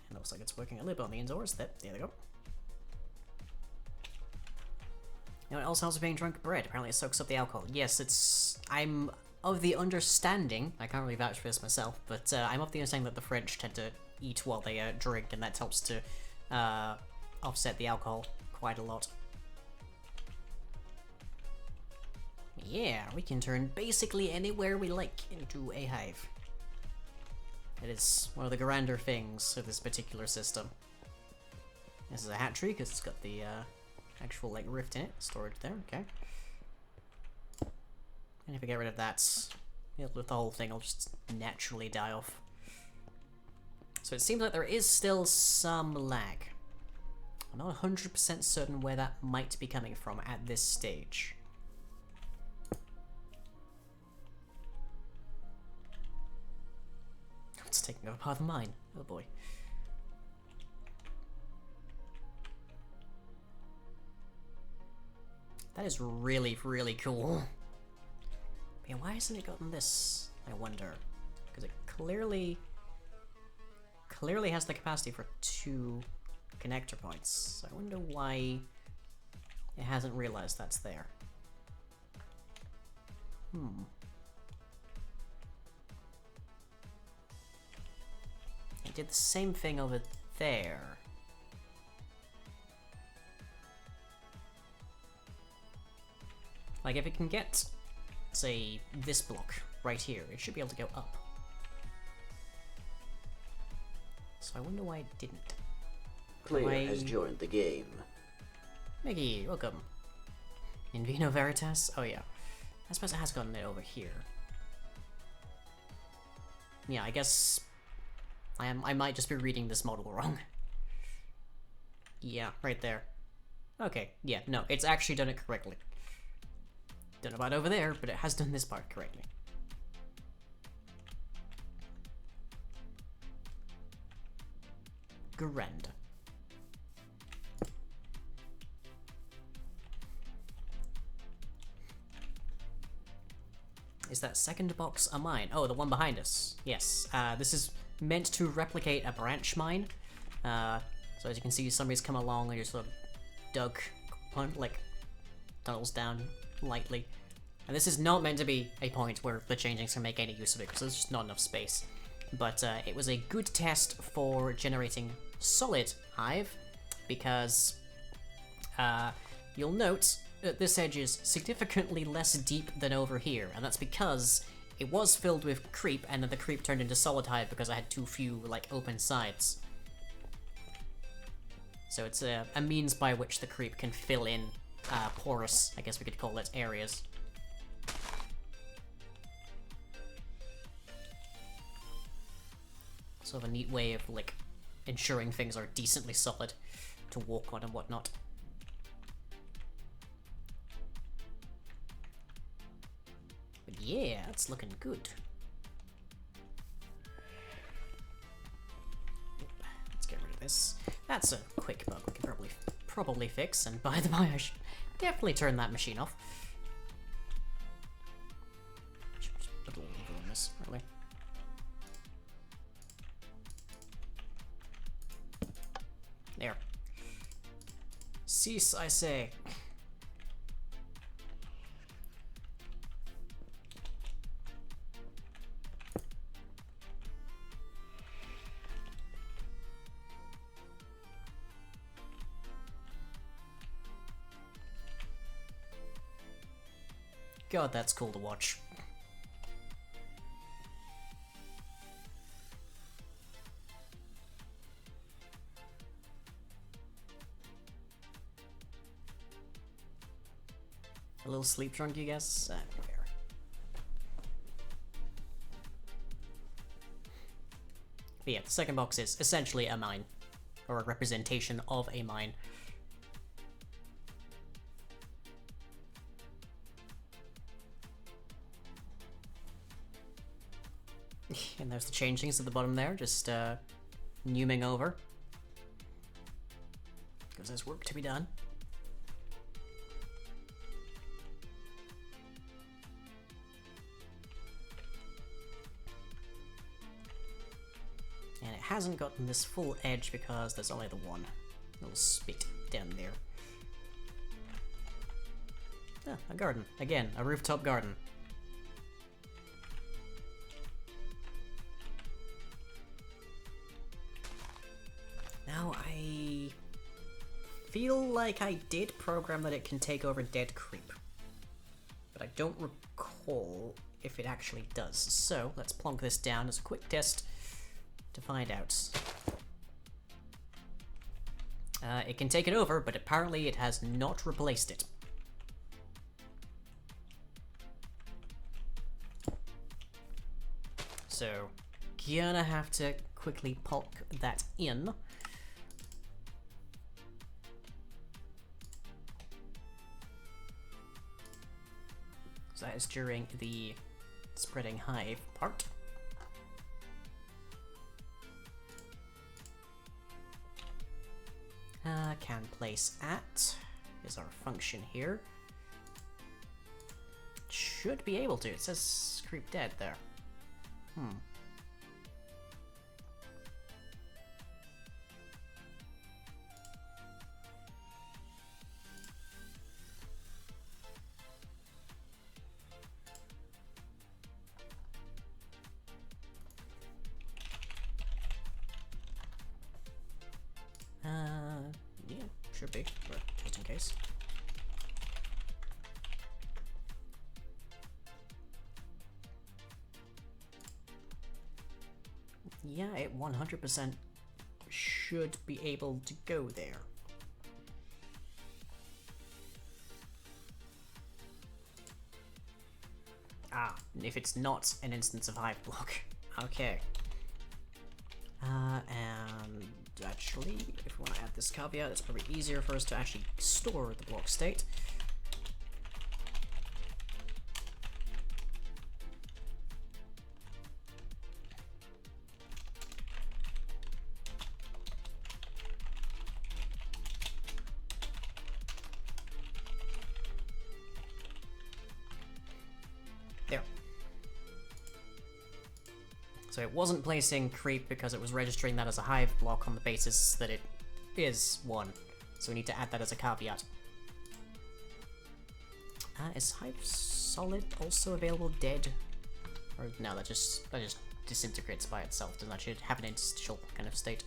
And it looks like it's working a little bit on the indoors. There they go. Now it also helps with being drunk bread. Apparently it soaks up the alcohol. Yes, I'm of the understanding, I can't really vouch for this myself, but I'm of the understanding that the French tend to eat while they drink, and that helps to offset the alcohol quite a lot. Yeah, we can turn basically anywhere we like into a hive. It is one of the grander things of this particular system. This is a hatchery because it's got the actual like rift in it, storage there, okay. And if I get rid of that, the whole thing will just naturally die off. So it seems like there is still some lag. I'm not 100% certain where that might be coming from at this stage. It's taking over part of mine. Oh boy. That is really, really cool. But yeah, why hasn't it gotten this, I wonder? Because it clearly has the capacity for 2 connector points. So I wonder why it hasn't realized that's there. It did the same thing over there. Like, if it can get, say, this block right here, it should be able to go up. So I wonder why it didn't. Player has joined the game. Mickey, welcome. In Vino Veritas? Oh yeah. I suppose it has gotten it over here. Yeah, I guess I might just be reading this model wrong. Yeah, right there. Okay, yeah, no, it's actually done it correctly. Don't know about over there, but it has done this part correctly. Grand. Is that second box a mine? Oh, the one behind us. Yes. This is meant to replicate a branch mine. So as you can see, somebody's come along and just sort of dug, like, tunnels down lightly. And this is not meant to be a point where the changelings can make any use of it, because there's just not enough space. But it was a good test for generating solid hive, because you'll note that this edge is significantly less deep than over here, and that's because it was filled with creep, and then the creep turned into solid hive because I had too few, like, open sides. So it's a means by which the creep can fill in porous, I guess we could call it, areas. Sort of a neat way of, like, ensuring things are decently solid to walk on and whatnot. But yeah, it's looking good. Let's get rid of this. That's a quick bug we can probably fix, and by the way, I should definitely turn that machine off. Should just put a little lever on this, really. There. Cease, I say. God, that's cool to watch. A little sleep drunk, you guess? Fair. But yeah, the second box is essentially a mine, or a representation of a mine. And there's the changelings at the bottom there, just numing over. Because there's work to be done. And it hasn't gotten this full edge because there's only the one little spit down there. Ah, a garden. Again, a rooftop garden. Now, I feel like I did program that it can take over dead creep. but I don't recall if it actually does. So let's plonk this down as a quick test to find out. It can take it over, but apparently it has not replaced it. So, gonna have to quickly plonk that in. So that is during the spreading hive part. Can place at is our function here. Should be able to. It says creep dead there. Yeah, should be, but just in case. Yeah, it 100% should be able to go there. If it's not an instance of hive block. Okay. And actually, if we want to add this caveat, it's probably easier for us to actually store the block state. There. So it wasn't placing creep because it was registering that as a hive block on the basis that it is one. So we need to add that as a caveat. Is hive solid also available dead? Or no, that just disintegrates by itself. Doesn't actually have an interstitial kind of state.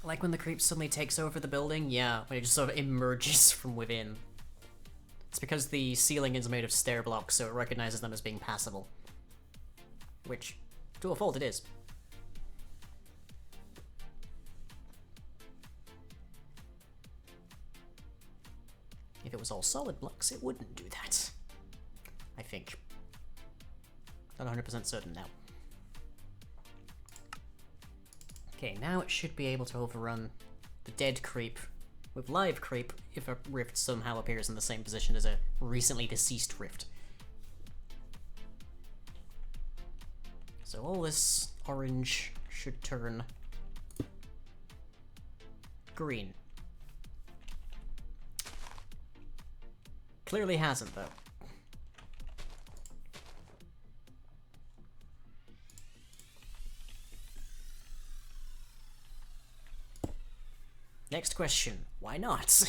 Like when the creep suddenly takes over the building, yeah, when it just sort of emerges from within. It's because the ceiling is made of stair blocks, so it recognizes them as being passable. Which, to a fault, it is. If it was all solid blocks, it wouldn't do that. I think. Not 100% certain now. Okay, now it should be able to overrun the dead creep with live creep if a rift somehow appears in the same position as a recently deceased rift. So all this orange should turn green. Clearly hasn't, though. Next question, why not?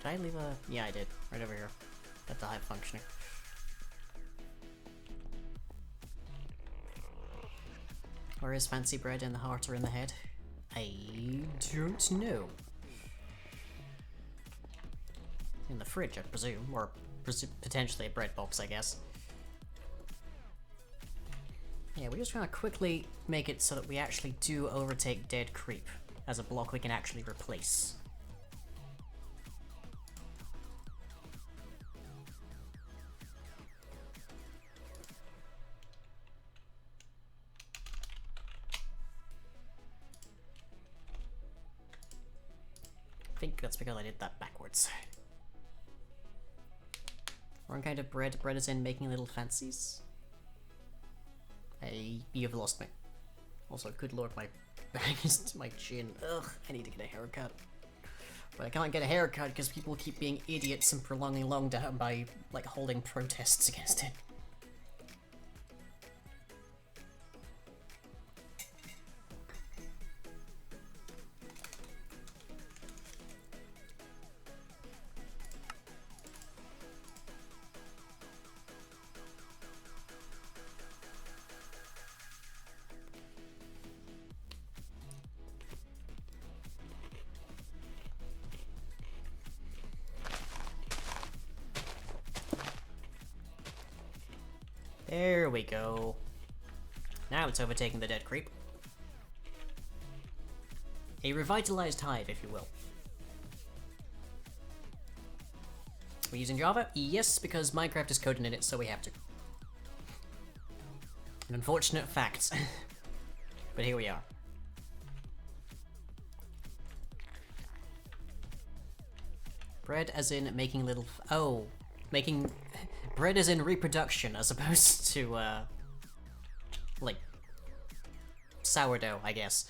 Did I leave a... Yeah, I did. Right over here. Got the hive functioning. Where is fancy bread in the heart or in the head? I don't know. In the fridge, I presume. Or potentially a bread box, I guess. Yeah, we're just trying to quickly make it so that we actually do overtake dead creep as a block we can actually replace. I think that's because I did that backwards. Wrong kind of bread. Bread is in making little fancies. You've lost me. Also, good lord, my bag is my chin. Ugh, I need to get a haircut. But I can't get a haircut because people keep being idiots and prolonging lockdown by, like, holding protests against it. There we go. Now it's overtaking the dead creep. A revitalized hive, if you will. We're using Java? Yes, because Minecraft is coded in it, so we have to. An unfortunate fact. But here we are. Bread as in making little... oh. Making... bread as in reproduction, as opposed to, like... sourdough, I guess.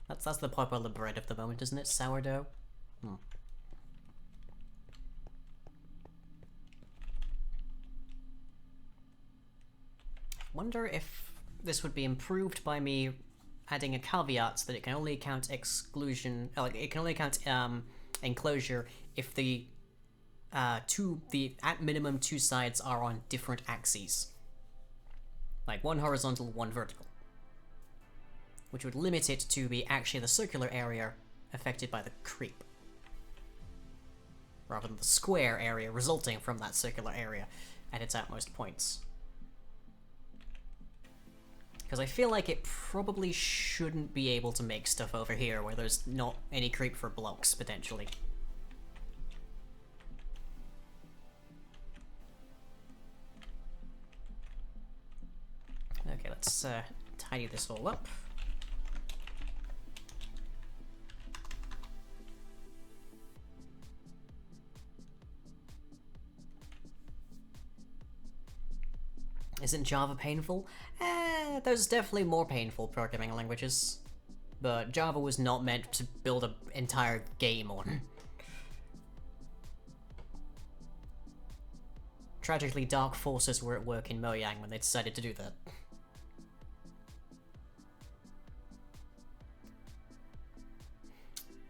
That's the popular bread of the moment, isn't it? Sourdough? Wonder if this would be improved by me adding a caveat so that it can only count exclusion... like, it can only count, enclosure if the at minimum two sides are on different axes. Like one horizontal, one vertical. Which would limit it to be actually the circular area affected by the creep. Rather than the square area resulting from that circular area at its outmost points. Because I feel like it probably shouldn't be able to make stuff over here where there's not any creep for blocks, potentially. Okay, let's tidy this all up. Isn't Java painful? There's definitely more painful programming languages. But Java was not meant to build an entire game on. Tragically, dark forces were at work in Mojang when they decided to do that.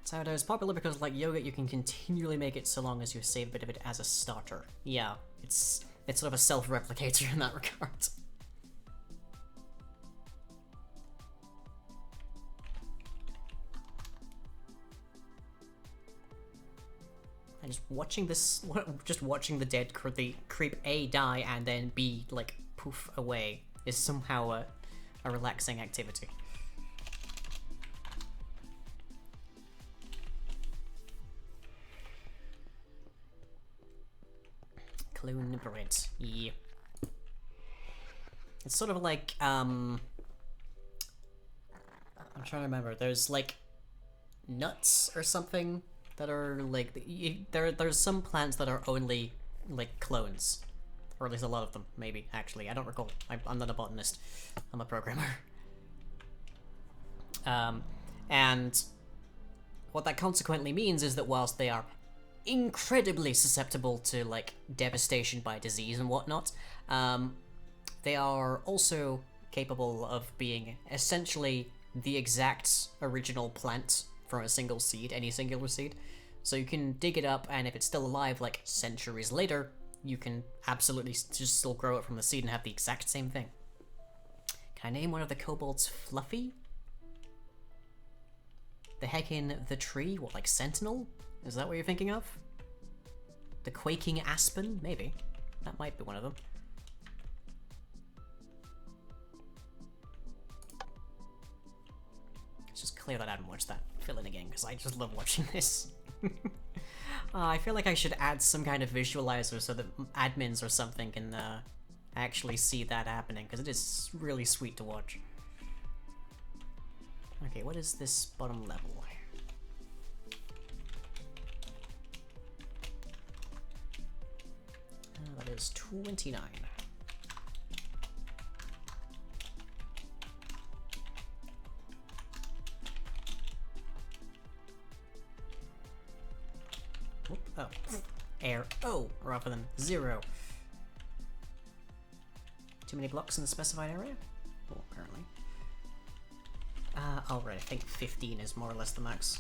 Sourdough is popular because, like yogurt, you can continually make it so long as you save a bit of it as a starter. Yeah, it's sort of a self-replicator in that regard. And just watching this, just watching the dead creep A die and then B, like, poof away is somehow a relaxing activity. Clone bread. Yeah. It's sort of like, I'm trying to remember. There's, like, nuts or something that are, like, there's some plants that are only, like, clones. Or at least a lot of them, maybe, actually. I don't recall. I'm not a botanist. I'm a programmer. And what that consequently means is that whilst they are incredibly susceptible to, like, devastation by disease and whatnot, they are also capable of being essentially the exact original plant from a single seed, any singular seed. So you can dig it up, and if it's still alive, like, centuries later, you can absolutely just still grow it from the seed and have the exact same thing. Can I name one of the kobolds Fluffy? The heck in the tree? What, like Sentinel? Is that what you're thinking of? The Quaking Aspen? Maybe. That might be one of them. Let's just clear that out and watch that fill in again, because I just love watching this. I feel like I should add some kind of visualizer so that admins or something can actually see that happening, because it is really sweet to watch. Okay, what is this bottom level? That is 29. air O rather than 0. Too many blocks in the specified area? Oh, apparently. Alright, I think 15 is more or less the max.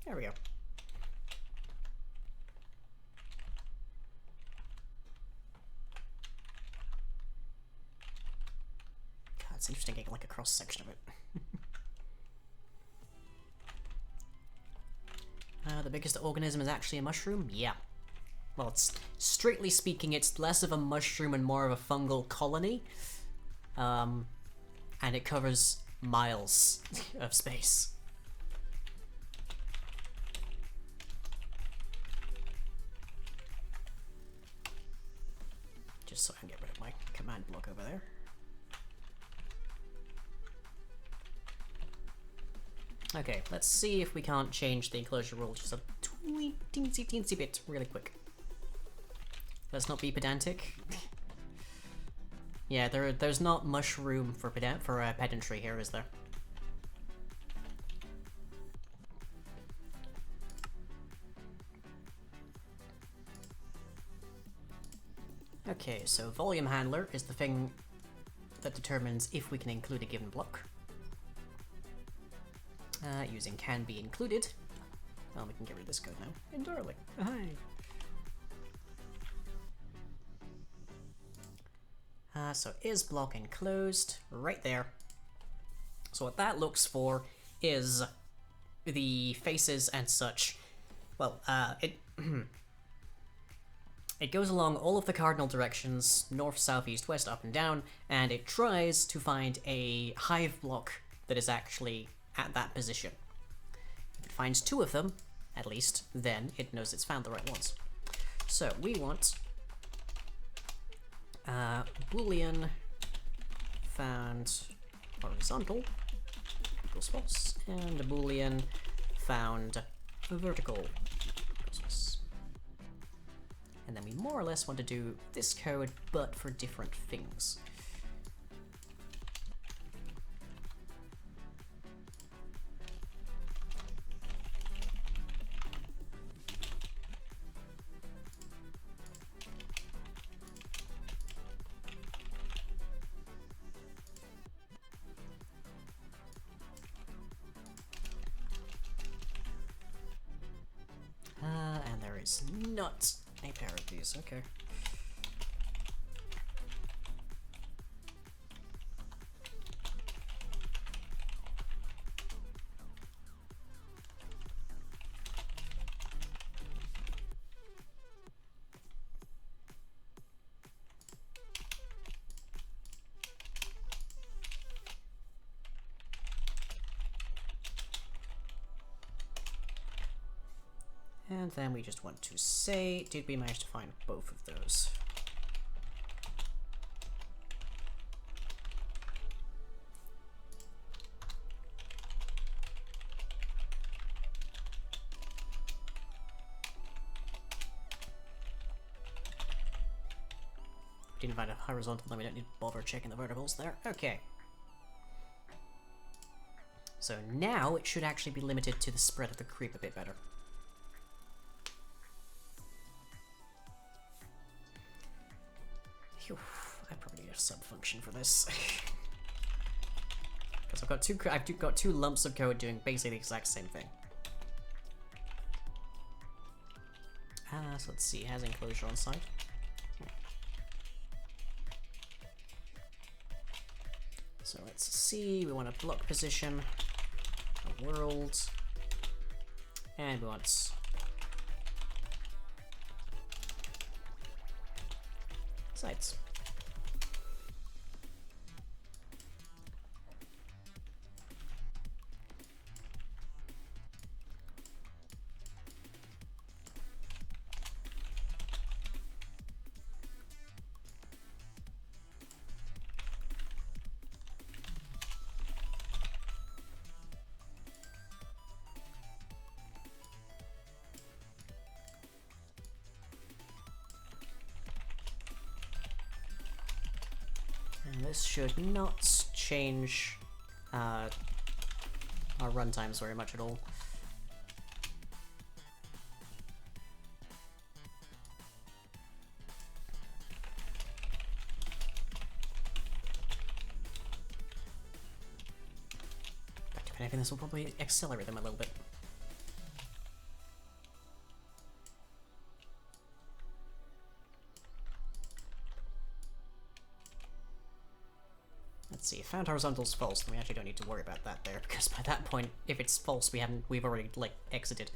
There we go. God, it's interesting getting like a cross section of it. The biggest organism is actually a mushroom? Yeah. Well, it's strictly speaking, it's less of a mushroom and more of a fungal colony. And it covers miles of space. Just so I can get rid of my command block over there. Okay, let's see if we can't change the enclosure rule just a teensy bit really quick. Let's not be pedantic. Yeah, there's not much room for pedantry here, is there? Okay, so volume handler is the thing that determines if we can include a given block. Using can be included. Well, we can get rid of this code now. Entirely. Hi. So is block enclosed right there. So what that looks for is the faces and such. Well, it it goes along all of the cardinal directions, north, south, east, west, up and down, and it tries to find a hive block that is actually at that position. If it finds 2 of them, at least, then it knows it's found the right ones. So we want Boolean found horizontal equals false, and a Boolean found vertical equals false. And then we more or less want to do this code, but for different things. And there is not a pair of these, okay. And then we just want to say, did we manage to find both of those? Didn't find a horizontal, then we don't need to bother checking the verticals there. Okay. So now it should actually be limited to the spread of the creep a bit better. Phew, I probably need a sub-function for this. Because I've got two lumps of code doing basically the exact same thing. So let's see, it has enclosure on site. So let's see, we want a block position, a world, and we want sites. And this should not change our runtimes very much at all. But if anything, this will probably accelerate them a little bit. Let's see, if found horizontal's false, then we actually don't need to worry about that there, because by that point, if it's false, we've already, like, exited.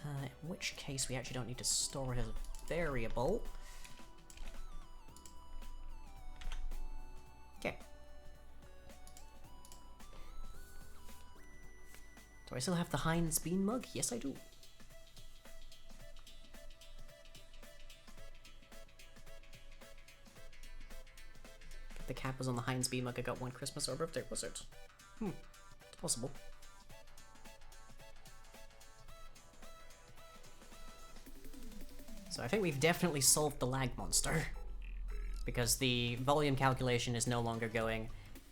In which case, we actually don't need to store it as a variable. Okay. Do I still have the Heinz bean mug? Yes, I do. The cap was on the Heinz bean mug I got one Christmas or birthday, was it? It's possible. So I think we've definitely solved the lag monster. Because the volume calculation is no longer going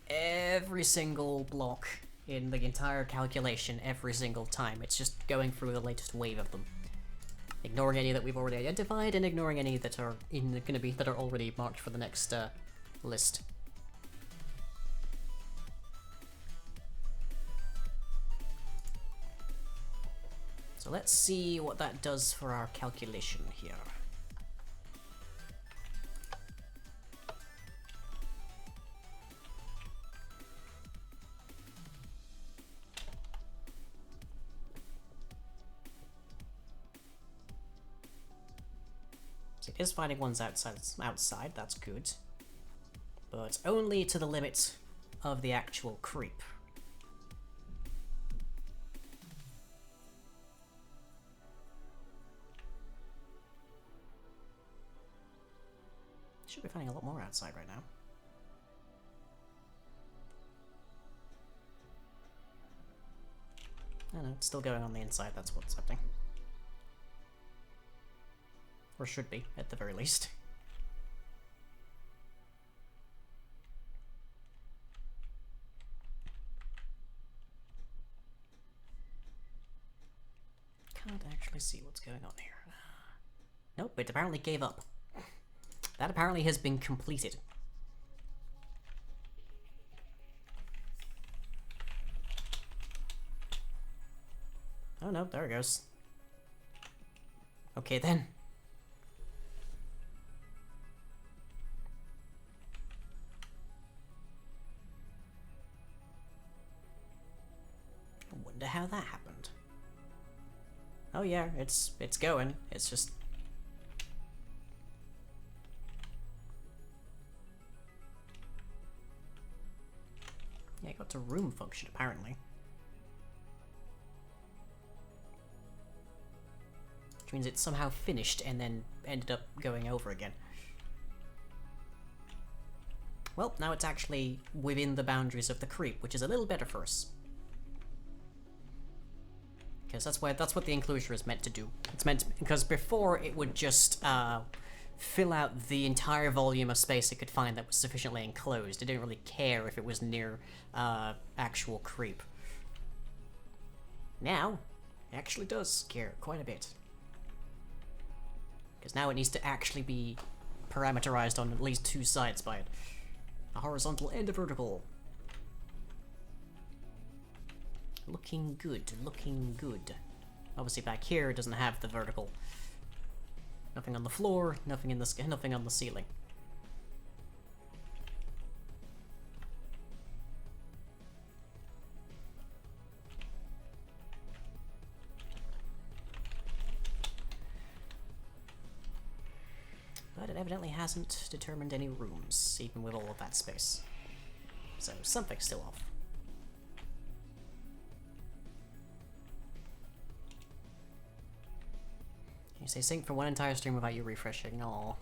every single block in the entire calculation every single time. It's just going through the latest wave of them. Ignoring any that we've already identified and ignoring any that are that are already marked for the next list. So let's see what that does for our calculation here. So it is finding ones outside, that's good. But only to the limit of the actual creep. Should be finding a lot more outside right now. I know, it's still going on the inside, that's what's happening. Or should be, at the very least. Can't actually see what's going on here. Nope, it apparently gave up. That apparently has been completed. Oh no, there it goes. Okay then. I wonder how that happened. Oh yeah, it's going. It's just yeah, it got to room function apparently. Which means it somehow finished and then ended up going over again. Well, now it's actually within the boundaries of the creep, which is a little better for us. Because that's what the enclosure is meant to do. It's meant to, because before it would just fill out the entire volume of space it could find that was sufficiently enclosed. It didn't really care if it was near actual creep. Now, it actually does care quite a bit. Because now it needs to actually be parameterized on at least two sides by it. A horizontal and a vertical. Looking good, looking good. Obviously back here it doesn't have the vertical. Nothing on the floor, nothing in the nothing on the ceiling. But it evidently hasn't determined any rooms, even with all of that space. So something's still off. You say sync for one entire stream without you refreshing. Aww.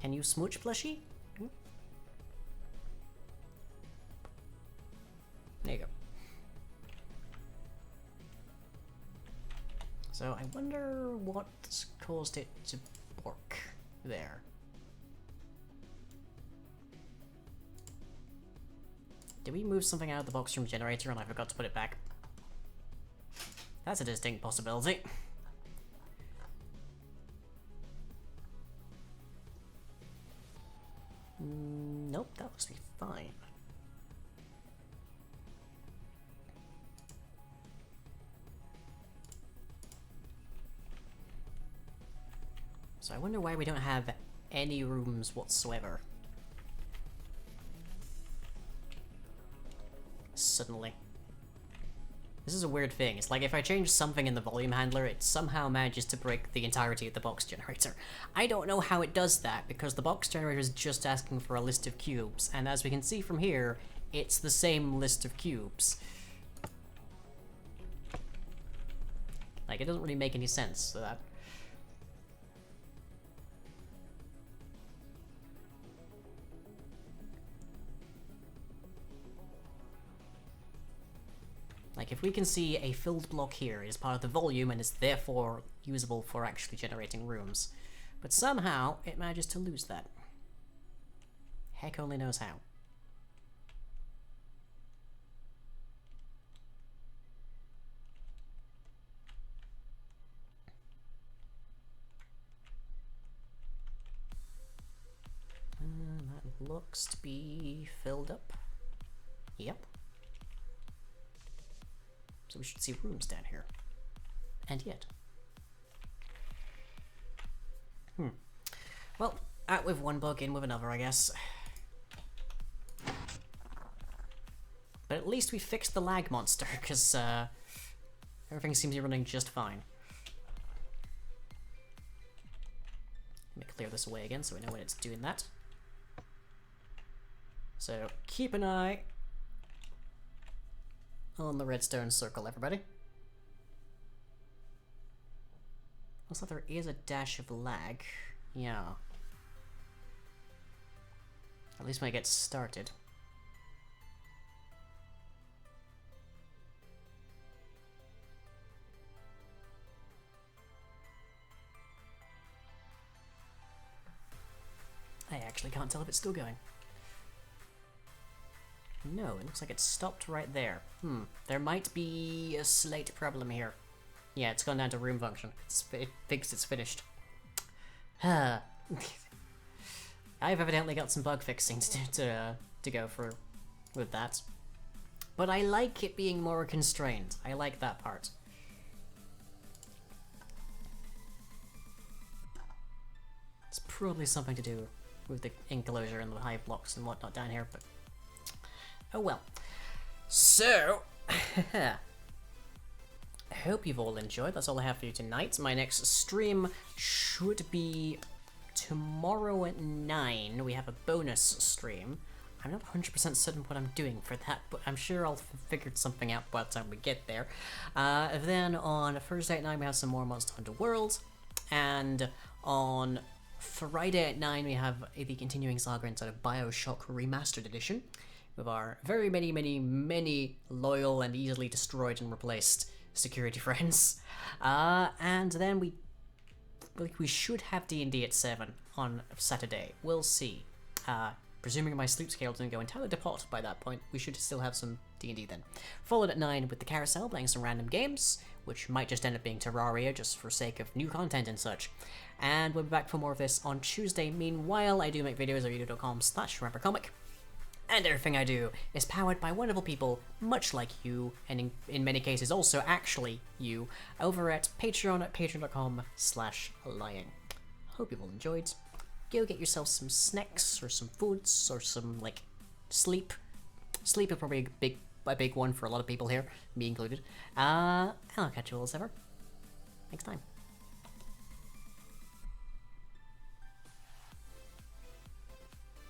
Can you smooch, plushie? Hmm? There you go. So I wonder what caused it to work. There. Did we move something out of the box room generator and I forgot to put it back? That's a distinct possibility. Nope, that looks to be fine. So I wonder why we don't have any rooms whatsoever. Suddenly. This is a weird thing. It's like if I change something in the volume handler, it somehow manages to break the entirety of the box generator. I don't know how it does that, because the box generator is just asking for a list of cubes, and as we can see from here, it's the same list of cubes. Like, it doesn't really make any sense, so that... Like, if we can see a filled block here is part of the volume and is therefore usable for actually generating rooms. But somehow, it manages to lose that. Heck only knows how. That looks to be filled up. Yep. So we should see rooms down here. And yet. Well, out with one bug, in with another, I guess. But at least we fixed the lag monster, because everything seems to be running just fine. Let me clear this away again so we know when it's doing that. So keep an eye on the redstone circle, everybody. Looks like there is a dash of lag. Yeah. At least when it gets started. I actually can't tell if it's still going. No, it looks like it stopped right there. There might be a slight problem here. Yeah, it's gone down to room function. It thinks it's finished. I've evidently got some bug fixing to go for with that. But I like it being more constrained. I like that part. It's probably something to do with the enclosure and the hive blocks and whatnot down here, but oh well. So, I hope you've all enjoyed. That's all I have for you tonight. My next stream should be tomorrow at 9. We have a bonus stream. I'm not 100% certain what I'm doing for that, but I'm sure I'll have figured something out by the time we get there. Then on Thursday at 9 we have some more Monster Hunter World, and on Friday at 9 we have the continuing saga inside of BioShock Remastered Edition, with our very many loyal and easily destroyed and replaced security friends. And then we should have D&D at 7 on Saturday. We'll see. Presuming my sleep scale doesn't go entirely to pot by that point, we should still have some D&D then. Followed at 9 with the Carousel, playing some random games, which might just end up being Terraria, just for sake of new content and such. And we'll be back for more of this on Tuesday. Meanwhile, I do make videos at youtube.com/remembercomic. And everything I do is powered by wonderful people, much like you, and in many cases also actually you, over at Patreon at patreon.com/lying. Hope you've all enjoyed. Go get yourself some snacks, or some foods, or some, like, sleep. Sleep is probably a big one for a lot of people here, me included. And I'll catch you all as ever next time.